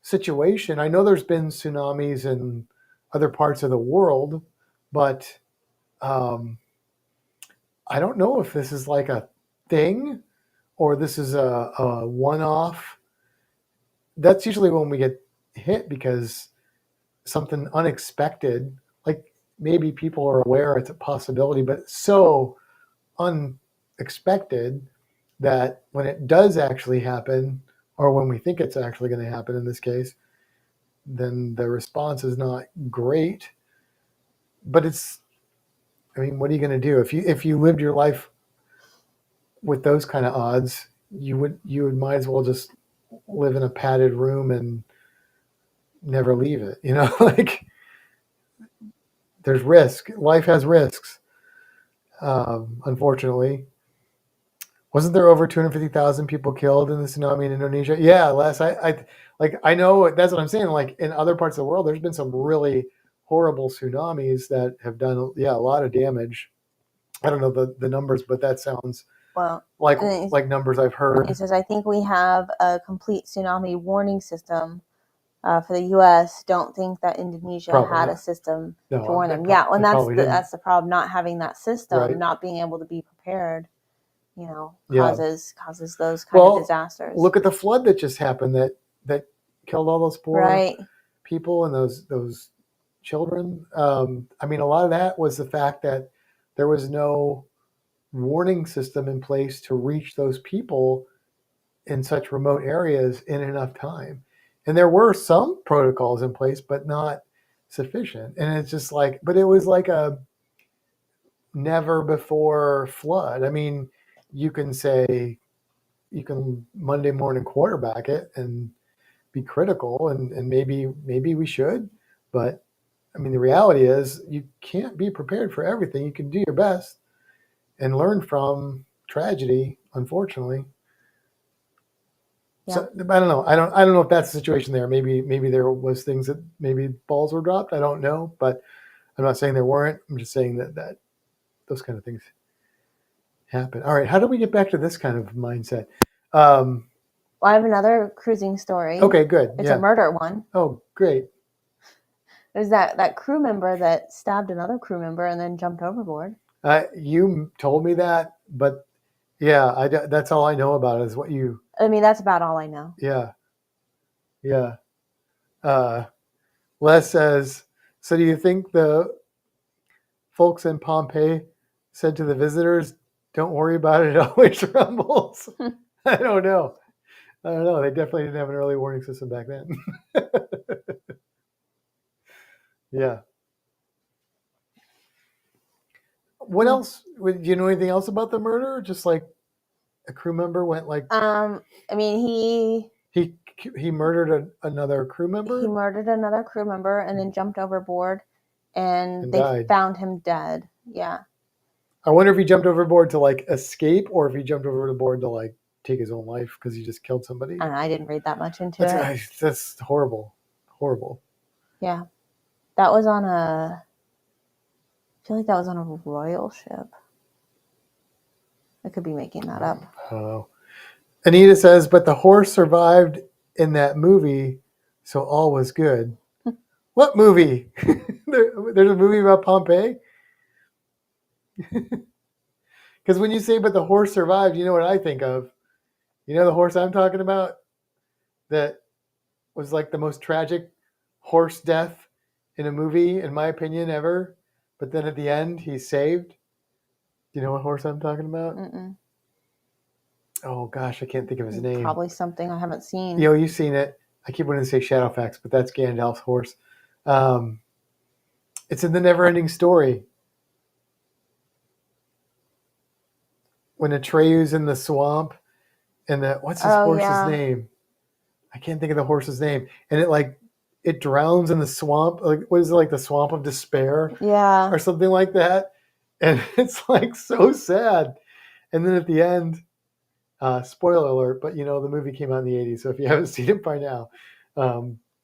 situation. I know there's been tsunamis in other parts of the world, but I don't know if this is like a thing or this is a one-off. That's usually when we get hit because something unexpected, like maybe people are aware it's a possibility, but it's so unexpected that when it does actually happen, or when we think it's actually going to happen in this case, then the response is not great. But I mean, what are you going to do if you lived your life with those kind of odds? You would might as well just live in a padded room and never leave it. Like, there's risk. Life has risks. Unfortunately, wasn't there over 250,000 people killed in the tsunami in Indonesia? Yeah, Les. I know that's what I'm saying. Like in other parts of the world, there's been some really horrible tsunamis that have done a lot of damage. I don't know the numbers, but that sounds like numbers I've heard. It says, I think we have a complete tsunami warning system for the U.S. Don't think that Indonesia had a system to warn them. Yeah, and that's the problem. Not having that system, not being able to be prepared, causes those kind of disasters. Look at the flood that just happened that killed all those poor people and those children. I mean, a lot of that was the fact that there was no warning system in place to reach those people in such remote areas in enough time. And there were some protocols in place, but not sufficient. And it's just like, but it was like a never before flood. I mean, you can Monday morning quarterback it and be critical, and maybe we should, but I mean, the reality is you can't be prepared for everything. You can do your best and learn from tragedy, unfortunately. Yeah. So I don't know. I don't know if that's the situation there. Maybe there was things that maybe balls were dropped. I don't know, but I'm not saying there weren't. I'm just saying that those kind of things happen. All right. How do we get back to this kind of mindset? Well, I have another cruising story. Okay, good. It's a murder one. Oh, great. It was that crew member that stabbed another crew member and then jumped overboard. You told me that, but yeah, that's all I know about it is what you. I mean, that's about all I know. Yeah, yeah. Les says, so do you think the folks in Pompeii said to the visitors, don't worry about it, it always rumbles? I don't know. They definitely didn't have an early warning system back then. Yeah. What else? Do you know anything else about the murder? Just like a crew member went like. I mean, he murdered another crew member. He murdered another crew member and then jumped overboard, and they died. found him dead. Yeah. I wonder if he jumped overboard to like escape, or if he jumped overboard to like take his own life because he just killed somebody. I don't know, I didn't read that much into it. That's horrible. Horrible. Yeah. That was on I feel like that was on a royal ship. I could be making that up. Oh. Anita says, but the horse survived in that movie, so all was good. What movie? There's a movie about Pompeii? Because when you say, but the horse survived, you know what I think of? You know the horse I'm talking about? That was like the most tragic horse death in a movie, in my opinion, ever. But then at the end, he's saved. Do you know what horse I'm talking about? Mm-mm. Oh, gosh, I can't think of his name. Probably something I haven't seen. You've seen it. I keep wanting to say Shadowfax, but that's Gandalf's horse. It's in the Neverending Story. When Atreyu's in the swamp, and what's his horse's name? I can't think of the horse's name. And it drowns in the swamp. Like, what is it, like the swamp of despair? Yeah. Or something like that. And it's like so sad. And then at the end, spoiler alert, but the movie came out in the 80s, so if you haven't seen it by now.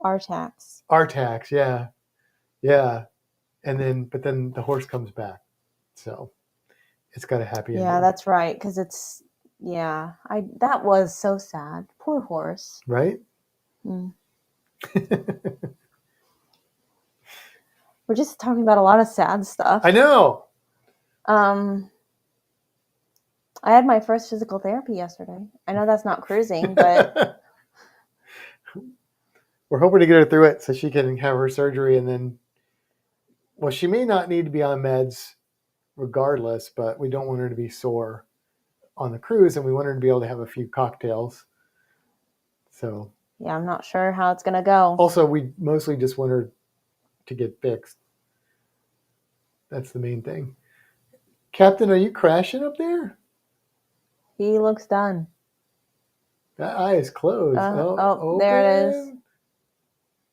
Artax, yeah. Yeah. But then the horse comes back. So it's got a happy ending. Yeah, that's right. Because that was so sad. Poor horse. Right? Mm. We're just talking about a lot of sad stuff. I know. I had my first physical therapy yesterday. I know that's not cruising, but we're hoping to get her through it so she can have her surgery, and then, well, she may not need to be on meds regardless, but we don't want her to be sore on the cruise, and we want her to be able to have a few cocktails. So yeah, I'm not sure how it's going to go. Also, we mostly just want her to get fixed. That's the main thing. Captain, are you crashing up there? He looks done. That eye is closed. Oh, there it is.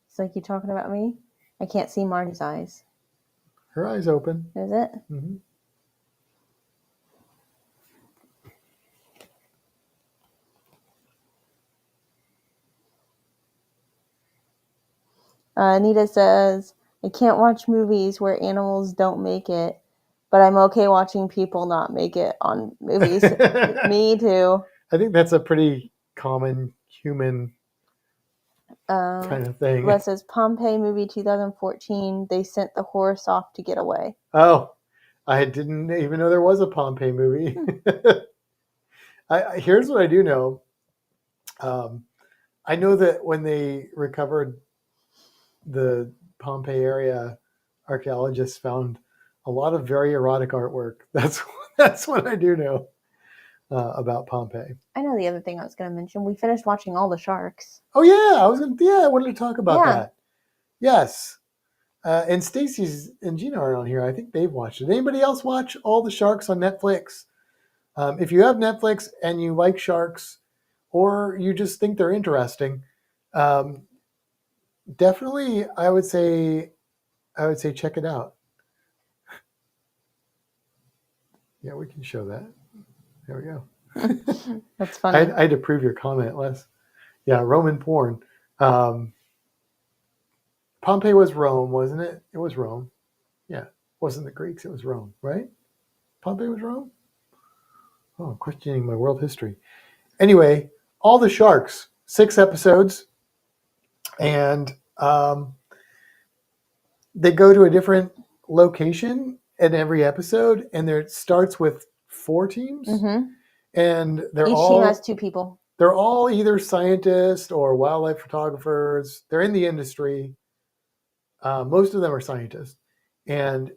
It's like you talking about me? I can't see Marty's eyes. Her eye's open. Is it? Mm-hmm. Anita says, I can't watch movies where animals don't make it, but I'm okay watching people not make it on movies. Me too. I think that's a pretty common human kind of thing. Les says, Pompeii movie 2014, they sent the horse off to get away. Oh, I didn't even know there was a Pompeii movie. Here's what I do know. I know that when they recovered the Pompeii area, archaeologists found a lot of very erotic artwork. That's what I do know about Pompeii. I know the other thing I was going to mention. We finished watching All the Sharks. Oh yeah, I wanted to talk about that. Yes, and Stacy's and Gina are on here. I think they've watched it. Anybody else watch All the Sharks on Netflix? If you have Netflix and you like sharks, or you just think they're interesting, definitely I would say check it out. Yeah, we can show that. There we go. That's funny. I had to prove your comment, Les. Yeah, Roman porn. Pompeii was Rome, wasn't it? It was Rome. Yeah, it wasn't the Greeks. It was Rome, right? Pompeii was Rome? Oh, I'm questioning my world history. Anyway, All the Sharks, 6 episodes. And they go to a different location in every episode, and there it starts with 4 teams, and they're Each all team has 2 people. they're all either scientists or wildlife photographers. They're in the industry. Most of them are scientists, and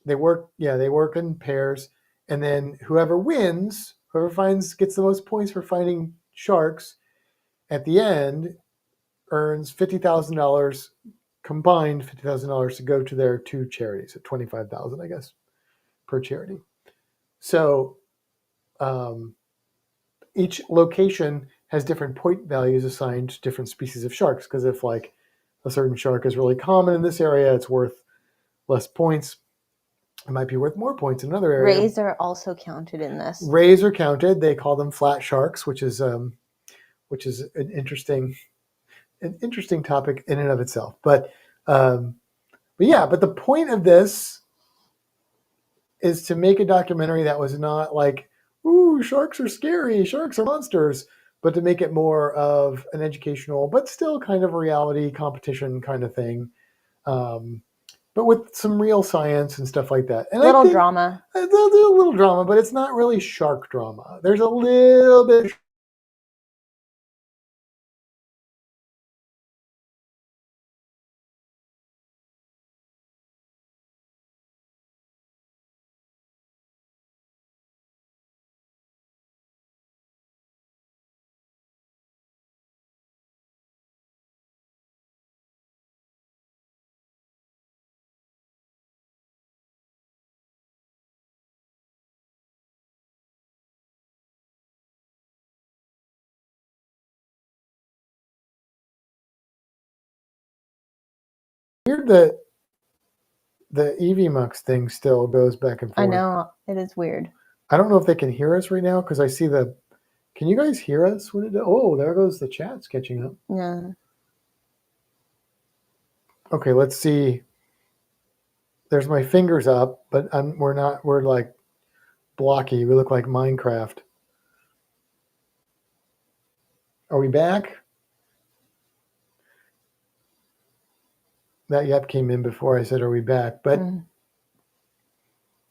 they work in pairs. And then whoever wins, gets the most points for finding sharks at the end, earns $50,000 combined, $50,000 to go to their 2 charities at 25,000, I guess, per charity. So each location has different point values assigned to different species of sharks, because if like a certain shark is really common in this area, it's worth less points. It might be worth more points in another area. Rays are also counted in this. Rays are counted. They call them flat sharks, which is an interesting topic in and of itself. But the point of this is to make a documentary that was not like, ooh, sharks are scary, sharks are monsters, but to make it more of an educational, but still kind of a reality competition kind of thing. But with some real science and stuff like that. And little drama. A little drama, but it's not really shark drama. There's a little bit. Weird that the EVMux thing still goes back and forth. I know, it is weird. I don't know if they can hear us right now, because I see the. Can you guys hear us? Oh, there goes the chat's catching up. Yeah. Okay, let's see. There's my fingers up, but we're like blocky. We look like Minecraft. Are we back? That yep came in before I said, are we back? But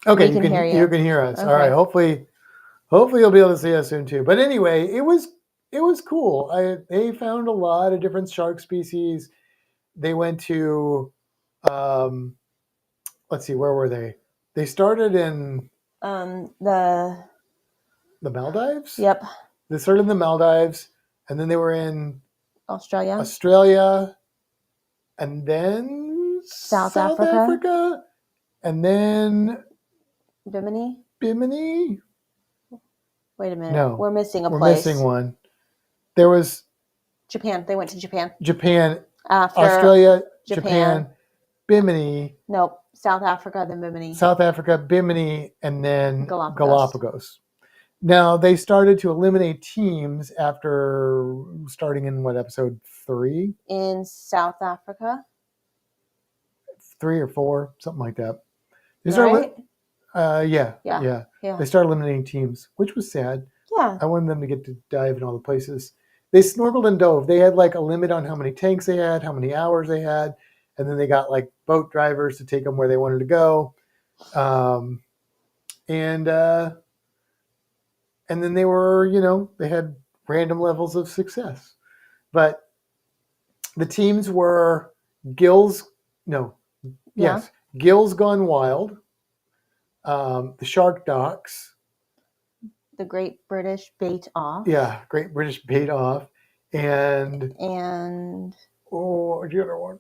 okay, you can hear us. Okay. All right. Hopefully you'll be able to see us soon too. But anyway, it was cool. They found a lot of different shark species. They went to let's see, where were they? They started in the Maldives? Yep. They started in the Maldives, and then they were in Australia, and then South Africa, and then Bimini. Wait a minute. No, we're missing We're missing one. There was Japan. They went to Japan. After Australia, Japan, Bimini. Nope. South Africa, then Bimini. South Africa, Bimini, and then Galapagos. Now, they started to eliminate teams after starting in episode 3? In South Africa? 3 or 4, something like that. Right? Yeah. They started eliminating teams, which was sad. Yeah. I wanted them to get to dive in all the places. They snorkeled and dove. They had like a limit on how many tanks they had, how many hours they had, and then they got like boat drivers to take them where they wanted to go. And then they were, they had random levels of success. But the teams were Gills Gone Wild, the Shark Docs, the Great British Bait Off. Yeah, Great British Bait Off, and the other one.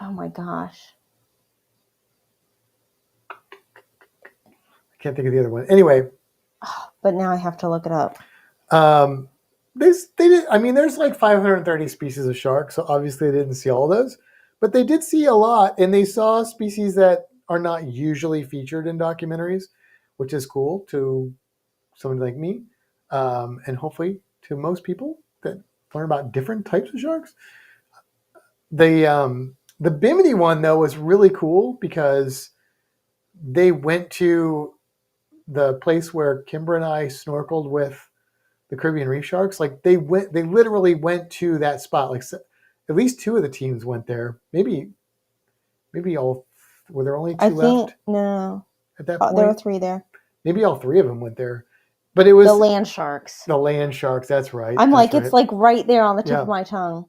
Oh my gosh. I can't think of the other one. Anyway. But now I have to look it up. They did. I mean, there's like 530 species of sharks, so obviously they didn't see all those, but they did see a lot, and they saw species that are not usually featured in documentaries, which is cool to someone like me, and hopefully to most people that learn about different types of sharks. The Bimini one though was really cool because they went to the place where Kimber and I snorkeled with the Caribbean reef sharks. Like they literally went to that spot. Like at least 2 of the teams went there. Maybe all. Were there only 2 I think left no. at that point? There were 3 there. Maybe all 3 of them went there. But it was the land sharks. The land sharks. That's right. I'm that's like, right. it's like right there on the tip of my tongue.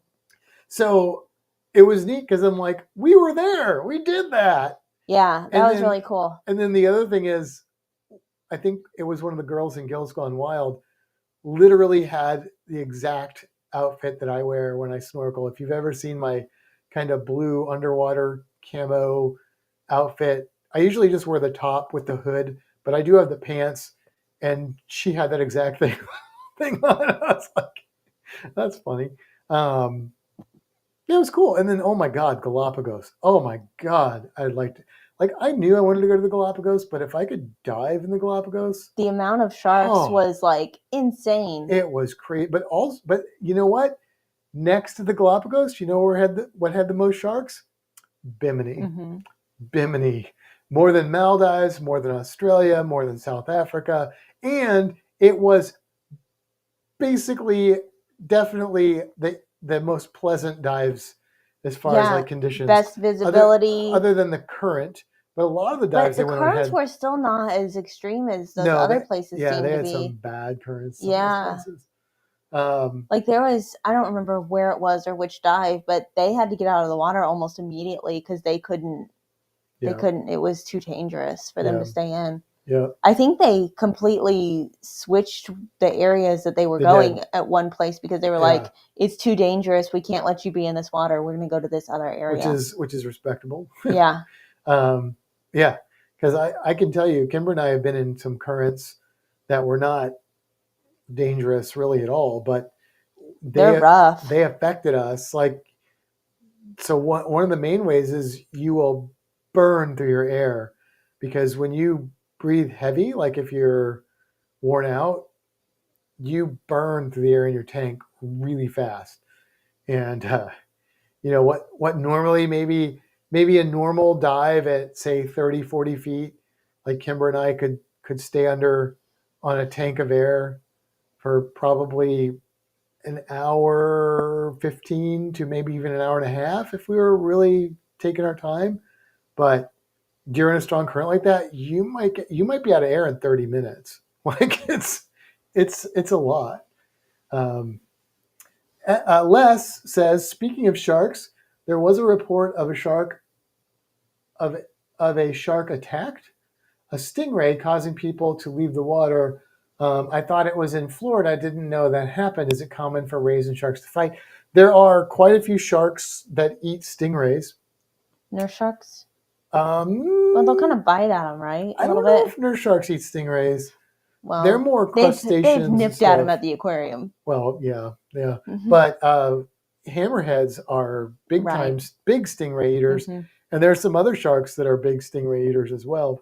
So it was neat because I'm like, we were there. We did that. Yeah, that was really cool. And then the other thing is, I think it was one of the girls in Gills Gone Wild literally had the exact outfit that I wear when I snorkel. If you've ever seen my kind of blue underwater camo outfit, I usually just wear the top with the hood, but I do have the pants, and she had that exact thing on. I was like, that's funny. It was cool. And then, oh my God, Galapagos. Oh my God, I'd like to. Like, I knew I wanted to go to the Galapagos, but if I could dive in the Galapagos, the amount of sharks was like insane. It was crazy. But you know what? Next to the Galapagos, you know what had the most sharks? Bimini. Mm-hmm. Bimini. More than Maldives, more than Australia, more than South Africa. And it was basically definitely the most pleasant dives as far as like conditions. Best visibility. Other than the current. But a lot of the dives the currents were still not as extreme as those other places seemed to be. Yeah, they had some bad currents. Yeah. Like there was, I don't remember where it was or which dive, but they had to get out of the water almost immediately because they couldn't, it was too dangerous for them to stay in. Yeah. I think they completely switched the areas that they were going at one place because they were like, it's too dangerous. We can't let you be in this water. We're going to go to this other area. Which is respectable. Yeah. Yeah. Because I can tell you, Kimber and I have been in some currents that were not dangerous really at all, but they're rough. They affected us. Like, so one of the main ways is you will burn through your air, because when you breathe heavy, like if you're worn out, you burn through the air in your tank really fast. And you know what normally maybe a normal dive at say 30, 40 feet, like Kimber and I could stay under on a tank of air for probably an hour 15 to maybe even an hour and a half if we were really taking our time. But during a strong current like that, you might be out of air in 30 minutes. Like it's a lot. Les says, speaking of sharks, there was a report of a shark attacked a stingray, causing people to leave the water. I thought it was in Florida. I didn't know that happened. Is it common for rays and sharks to fight? There are quite a few sharks that eat stingrays. Nurse sharks? Well, they'll kind of bite at them, right? I don't know if nurse sharks eat stingrays. Well, they're more crustaceans. They've nipped at them at the aquarium. Well, yeah. Mm-hmm. But hammerheads are big stingray eaters. Mm-hmm. And there's some other sharks that are big stingray eaters as well.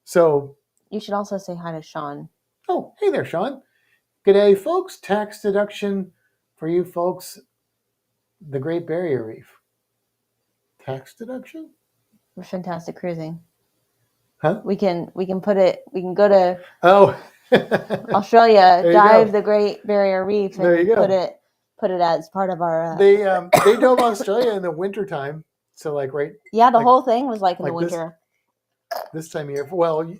So you should also say hi to Sean. Oh, hey there, Sean. G'day, folks. Tax deduction for you folks. The Great Barrier Reef. Tax deduction? For fantastic cruising. Huh? We can put it. We can go to There Australia, you dive go. the Great Barrier Reef, and there you go. put it as part of our. They dove Australia in the wintertime. So like the whole thing was like in the winter. This time of year. Well,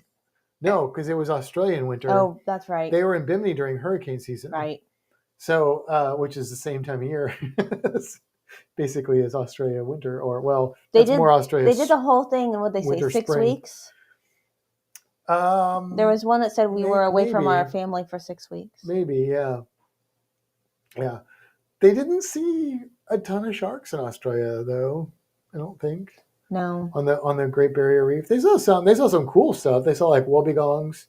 no, because it was Australian winter. Oh, that's right. They were in Bimini during hurricane season. Right. So, which is the same time of year, basically, as Australia winter, or more Australia. They did the whole thing in what they say 6 spring. weeks. There was one that said we were away from our family for 6 weeks. Maybe, yeah. They didn't see a ton of sharks in Australia, though. I don't think. No. On the Great Barrier Reef, they saw some cool stuff. They saw like wobbegongs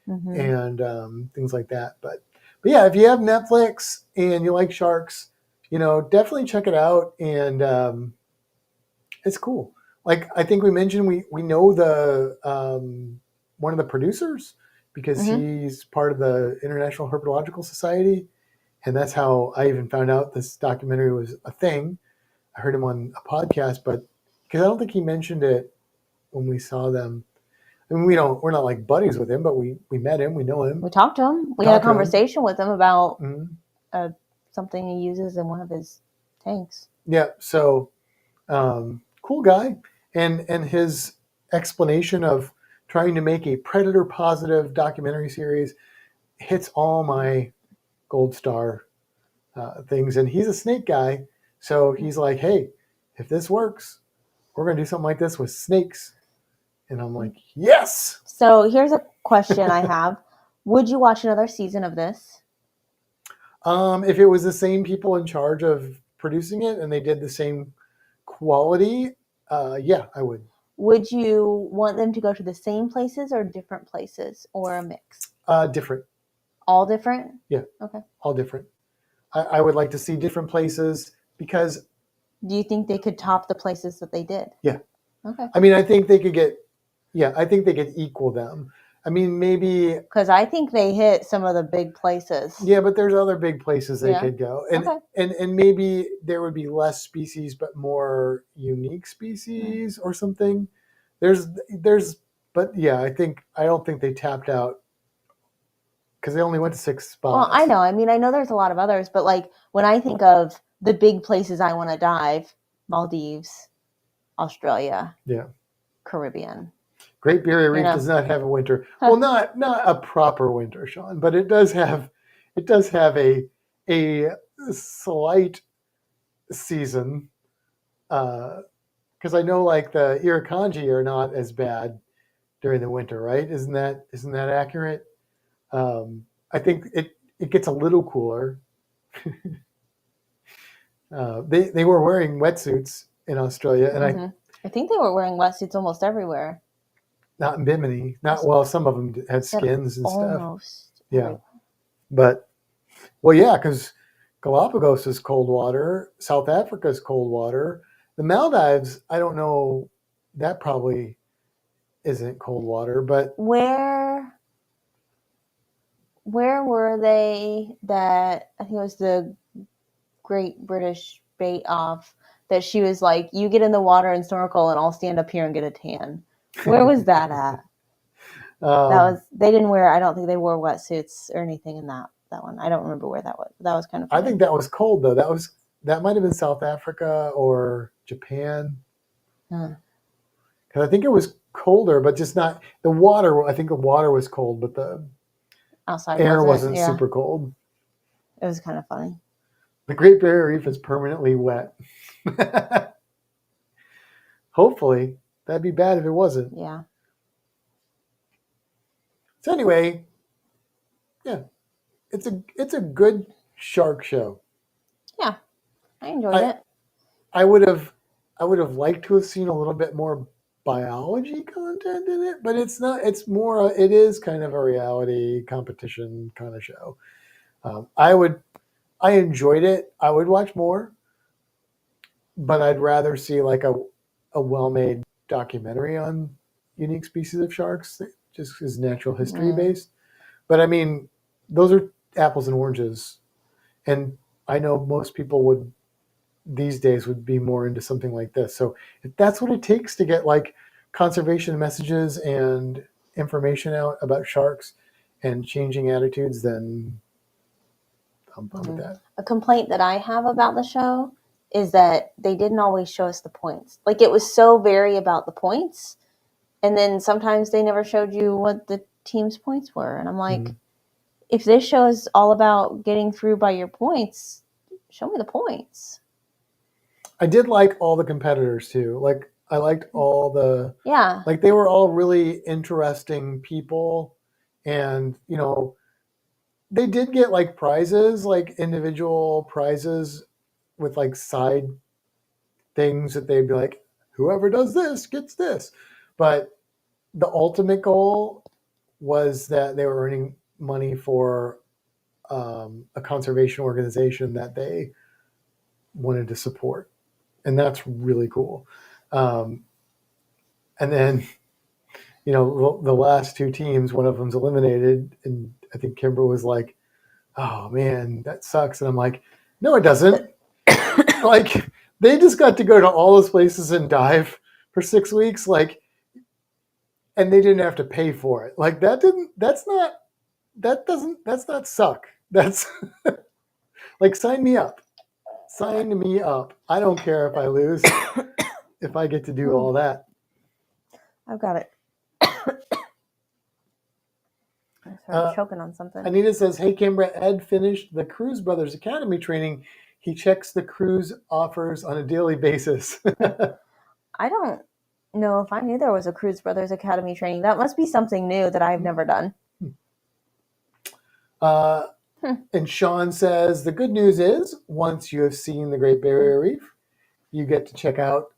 and things like that. But yeah, if you have Netflix and you like sharks, definitely check it out. And it's cool. Like I think we mentioned, we know the one of the producers because he's part of the International Herpetological Society, and that's how I even found out this documentary was a thing. I heard him on a podcast, but because I don't think he mentioned it when we saw them. I mean, we're not like buddies with him, but we met him, we know him. We talked to him. We had a conversation with him about something he uses in one of his tanks. Yeah. So cool guy, and his explanation of trying to make a predator positive documentary series hits all my gold star things. And he's a snake guy, so he's like, hey, if this works, we're gonna do something like this with snakes. And I'm like, yes. So here's a question I have. Would you watch another season of this? If it was the same people in charge of producing it and they did the same quality, yeah, I would. Would you want them to go to the same places or different places or a mix? Different. All different? Yeah. Okay. All different. I would like to see different places because. Do you think they could top the places that they did? Yeah. Okay. I mean, I think they could get. Yeah, I think they could equal them. I mean, maybe. Because I think they hit some of the big places. Yeah, but there's other big places they could go, and Okay. and maybe there would be less species, but more unique species or something. There's, but yeah, I don't think they tapped out because they only went to 6 spots. Well, I know. I mean, I know there's a lot of others, but like when I think of the big places I want to dive, Maldives, Australia, Yeah. Caribbean. Great Barrier Reef You know. does not have a winter. Well, not a proper winter, Sean, but it does have a slight season. Because I know like the Irukandji are not as bad during the winter, right? Isn't that accurate? I think it gets a little cooler. They were wearing wetsuits in Australia, and I think they were wearing wetsuits almost everywhere. Not in Bimini. Not well. Some of them had skins and stuff. Almost. Yeah, everywhere. but well, yeah, because Galapagos is cold water. South Africa is cold water. The Maldives, I don't know. That probably isn't cold water, but where were they that I think it was the Great British Bake Off that she was like, you get in the water and snorkel and I'll stand up here and get a tan. Where was that at? They didn't wear, I don't think they wore wetsuits or anything in that one. I don't remember where that was. That was kind of funny. I think that was cold though. That might have been South Africa or Japan. Because I think it was colder, but just not the water. I think the water was cold, but the outside air wasn't super cold. It was kind of funny. The Great Barrier Reef is permanently wet. Hopefully, that'd be bad if it wasn't. Yeah. So anyway, yeah, it's a good shark show. Yeah, I enjoyed it. I would have liked to have seen a little bit more biology content in it, but it's not. It's more. It is kind of a reality competition kind of show. I enjoyed it. I would watch more, but I'd rather see like a well-made documentary on unique species of sharks, just as natural history based. But I mean, those are apples and oranges, and I know most people these days would be more into something like this. So if that's what it takes to get like conservation messages and information out about sharks and changing attitudes, then I'm fine with that. A complaint that I have about the show is that they didn't always show us the points. Like it was so very about the points, and then sometimes they never showed you what the team's points were. And I'm like, if this show is all about getting through by your points, show me the points. I did like all the competitors too. Like I liked all the like they were all really interesting people, and you know they did get like prizes, like individual prizes with like side things that they'd be like, whoever does this gets this. But the ultimate goal was that they were earning money for a conservation organization that they wanted to support. And that's really cool. And then, you know, the last two teams, one of them's eliminated. And I think Kimber was like, oh man, that sucks. And I'm like, no, it doesn't. Like, they just got to go to all those places and dive for 6 weeks. Like, and they didn't have to pay for it. Like, that's not suck. That's like, sign me up. Sign me up. I don't care if I lose, if I get to do all that. I've got it. I started choking on something. Anita says, hey, Kimbra, Ed finished the Cruise Brothers Academy training. He checks the cruise offers on a daily basis. I don't know if I knew there was a Cruise Brothers Academy training. That must be something new that I've never done. And Sean says, the good news is once you have seen the Great Barrier Reef, you get to check out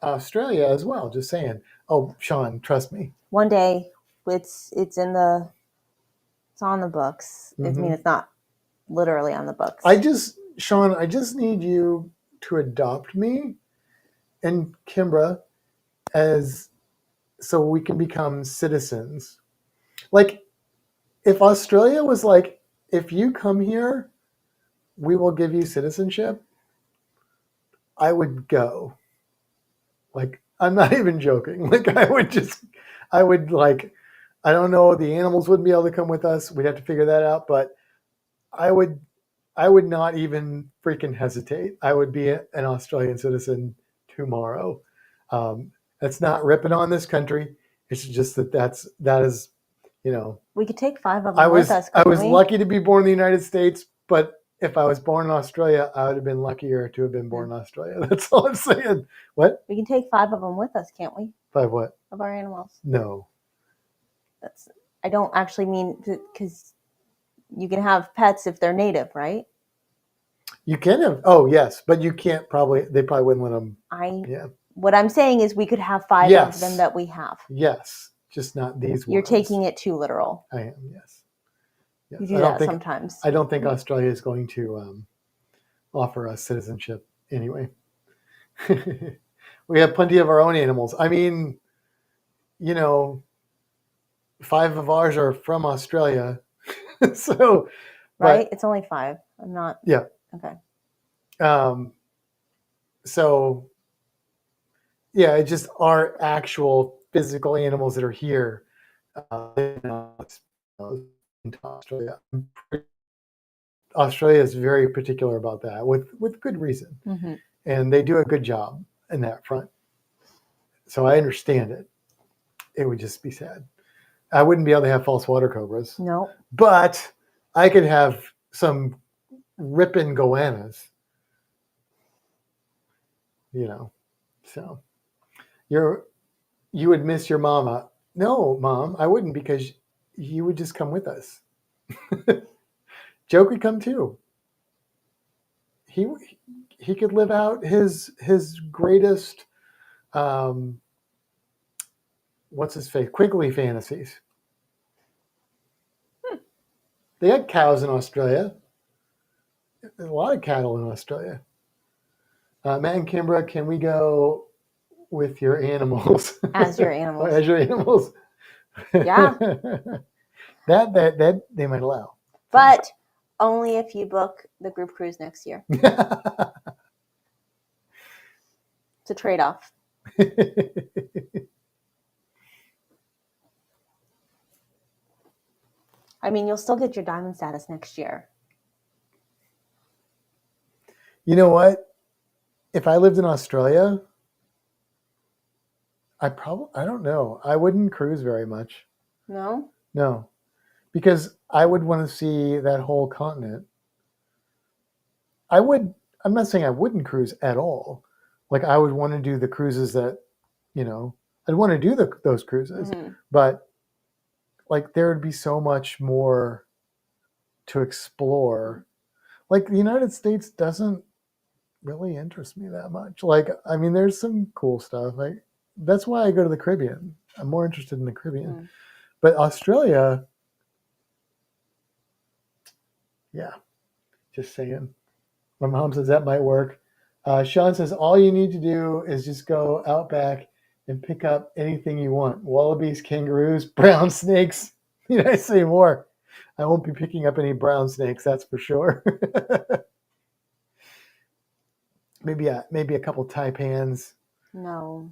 Australia as well. Just saying. Oh, Sean, trust me. One day, it's on the books. I mean, it's not literally on the books. Sean, I just need you to adopt me and Kimbra so we can become citizens. Like, if Australia was like, if you come here, we will give you citizenship, I would go. Like, I'm not even joking. Like, I don't know, the animals wouldn't be able to come with us. We'd have to figure that out, but I would not even freaking hesitate. I would be an Australian citizen tomorrow. That's not ripping on this country. It's just that is, we could take 5 of them with us. I was lucky to be born in the United States, but if I was born in Australia, I would have been luckier to have been born in Australia. That's all I'm saying. What? We can take 5 of them with us, can't we? 5 what? Of our animals. No. I don't actually mean because you can have pets if they're native, right? You can have. Oh, yes, but you can't they probably wouldn't let them. Yeah. What I'm saying is we could have 5 of them that we have. Yes, just not these ones. You're taking it too literal. I am, yes. You do that sometimes. I don't think Australia is going to offer us citizenship anyway. We have plenty of our own animals. I mean, 5 of ours are from Australia. So, right? It's only 5. I'm not. Yeah. Okay. So, yeah, it's just our actual physical animals that are here. Into Australia. Australia is very particular about that with good reason. And they do a good job in that front. So I understand it. It would just be sad. I wouldn't be able to have false water cobras. No. But I could have some ripping goannas. So you would miss your mama. No, Mom, I wouldn't, because you would just come with us. Joe could come too. He could live out his greatest what's his face? Quigley fantasies. They had cows in Australia. There's a lot of cattle in Australia. Matt and Kimbra, can we go with your animals? As your animals. As your animals. Yeah. that they might allow. But only if you book the group cruise next year. It's a trade-off. I mean, you'll still get your diamond status next year. You know what? If I lived in Australia, I don't know. I wouldn't cruise very much. No? No. Because I would want to see that whole continent. I'm not saying I wouldn't cruise at all. Like, I would want to do the cruises that, I'd want to do those cruises. But, like, there would be so much more to explore. Like, the United States doesn't really interest me that much. Like, I mean, there's some cool stuff. Like, that's why I go to the Caribbean. I'm more interested in the Caribbean. But Australia, yeah, just saying. My mom says that might work. Sean says all you need to do is just go out back and pick up anything you want. Wallabies, kangaroos, brown snakes. Need I say more? I won't be picking up any brown snakes, that's for sure. Maybe a couple taipans. No.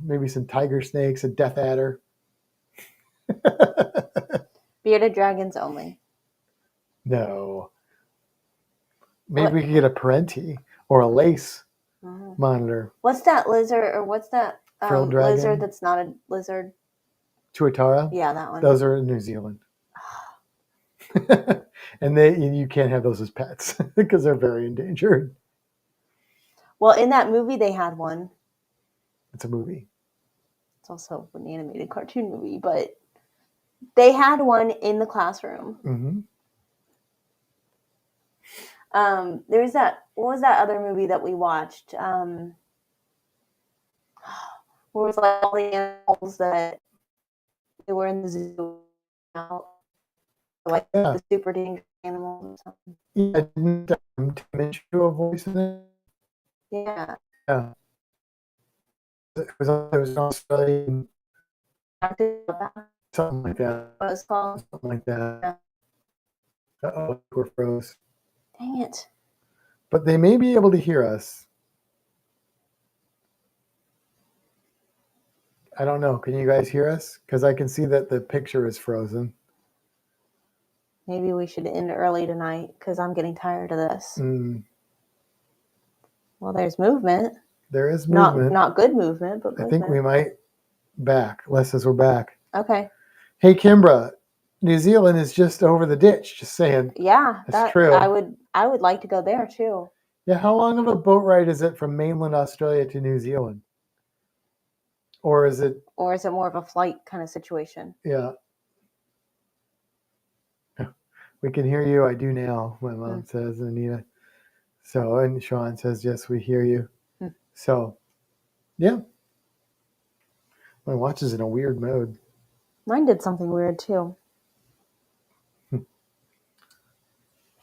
Maybe some tiger snakes, a death adder. Bearded dragons only. No. Maybe we could get a Parenti or a lace monitor. What's that lizard, or what's that Frilled dragon? lizard that's not a lizard? Tuatara? Yeah, that one. Those are in New Zealand. And you can't have those as pets because they're very endangered. Well, in that movie, they had one. It's a movie. It's also an animated cartoon movie, but they had one in the classroom. Mm-hmm. There's that. What was that other movie that we watched? Where it was like all the animals that they were in the zoo, like the super dangerous animals or something. Yeah, didn't Tim Minchin do a voice in it? Yeah. Yeah. It was an Australian, something like that. What it's called? Something like that. Yeah. Uh-oh, we're froze. Dang it. But they may be able to hear us. I don't know. Can you guys hear us? Because I can see that the picture is frozen. Maybe we should end early tonight because I'm getting tired of this. Well, there's movement. There is movement. Not good movement, but I movement. think we might back. Les says we're back. Okay. Hey, Kimbra, New Zealand is just over the ditch. Just saying. Yeah, that's true. I would like to go there too. Yeah, how long of a boat ride is it from mainland Australia to New Zealand? Or is it more of a flight kind of situation? Yeah. We can hear you. I do now, my mom says, Anita. So, and Sean says, yes, we hear you. So, yeah. My watch is in a weird mode. Mine did something weird too.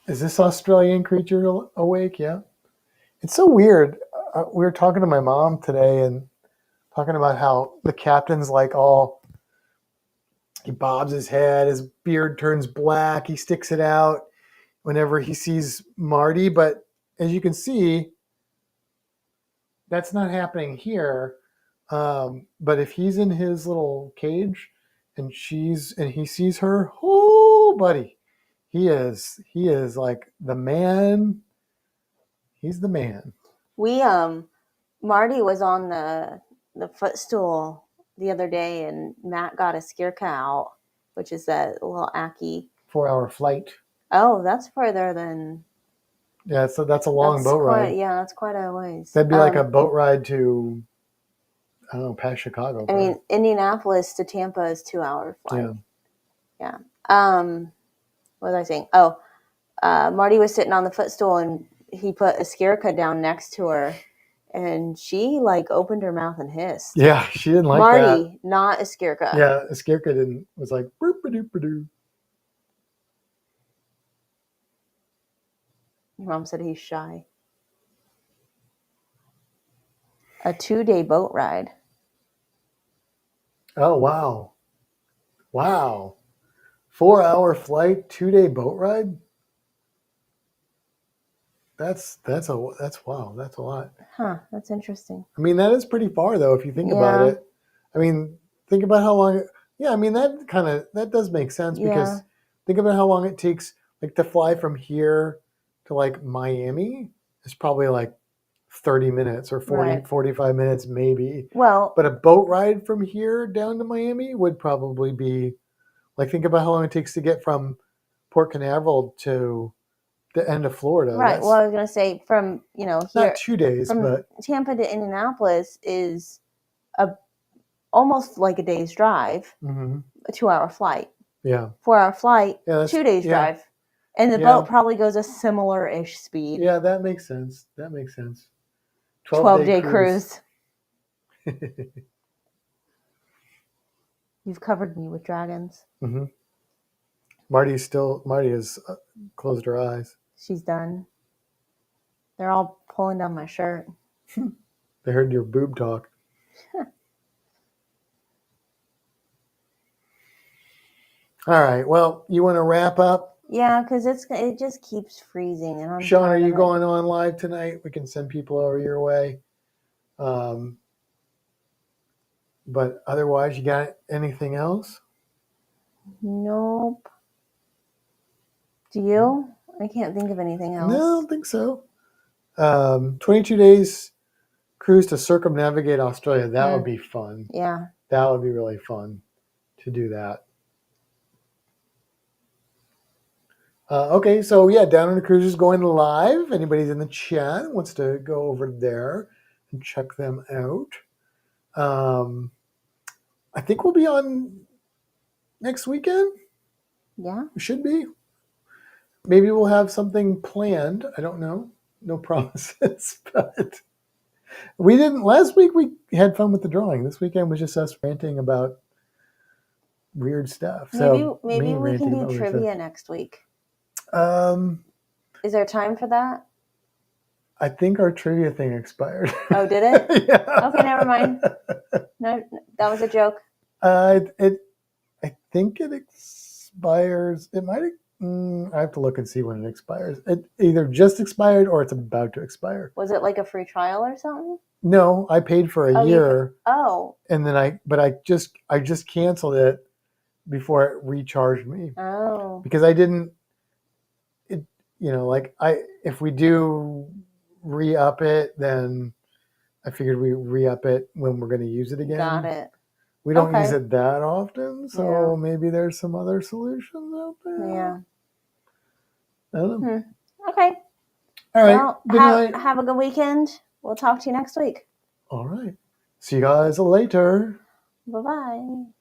Is this Australian creature awake? Yeah. It's so weird. We were talking to my mom today and talking about how the captain's like he bobs his head, his beard turns black, he sticks it out whenever he sees Marty. But as you can see, that's not happening here. But if he's in his little cage and he sees her, oh, buddy, he is like the man. He's the man. Marty was on the footstool the other day, and Matt got a skirka out, which is that little Aki. 4-hour flight. Oh, that's further than. Yeah, so that's a long boat ride. Yeah, that's quite a ways. That'd be like a boat ride to, I don't know, past Chicago. I mean, Indianapolis to Tampa is 2-hour flight. Yeah. What was I saying? Oh, Marty was sitting on the footstool, and he put a skirka down next to her, and she like opened her mouth and hissed. Yeah, she didn't like Marty, that. Marty, not a skirka. Yeah, a skirka was like boop-a-doop-a-doo. Your mom said he's shy. A 2-day boat ride. Oh, wow. Wow. 4-hour flight, 2-day boat ride? That's wow. That's a lot. Huh, that's interesting. I mean, that is pretty far though, if you think about it. I mean, think about how long I mean, that does make sense because think about how long it takes like to fly from here to like Miami. It's probably like 30 minutes or 45 minutes maybe. Well, but a boat ride from here down to Miami would probably be like, think about how long it takes to get from Port Canaveral to the end of Florida. Right. Well, I was going to say from, here, not 2 days, from but Tampa to Indianapolis is almost like a day's drive, a 2-hour flight. Yeah. 4-hour flight, 2 days drive. And the boat probably goes a similar-ish speed. Yeah, that makes sense. 12-day cruise. You've covered me with dragons. Mm-hmm. Marty has closed her eyes. She's done. They're all pulling down my shirt. They heard your boob talk. All right. Well, you want to wrap up? Yeah, because it just keeps freezing. And Sean, are you going on live tonight? We can send people over your way. But otherwise, you got anything else? Nope. Do you? I can't think of anything else. No, I don't think so. 22 days cruise to circumnavigate Australia. That would be fun. Yeah. That would be really fun to do that. Okay, so yeah, Down Under Cruise is going live. Anybody's in the chat wants to go over there and check them out. I think we'll be on next weekend. Yeah. We should be. Maybe we'll have something planned. I don't know. No promises, but we didn't. Last week we had fun with the drawing. This weekend was just us ranting about weird stuff. Maybe we can do trivia next week. Is there time for that? I think our trivia thing expired. Oh, did it? Yeah. Okay, never mind. No, that was a joke. I think it expires. It might. I have to look and see when it expires. It either just expired or it's about to expire. Was it like a free trial or something? No, I paid for a year. And then I just canceled it before it recharged me. Oh. Because I didn't. It if we do re-up it, then I figured we re-up it when we're going to use it again. Got it. We don't use it that often, so maybe there's some other solutions out there. Yeah. I don't know. Okay. All right. Well, good night. Have a good weekend. We'll talk to you next week. All right. See you guys later. Bye-bye.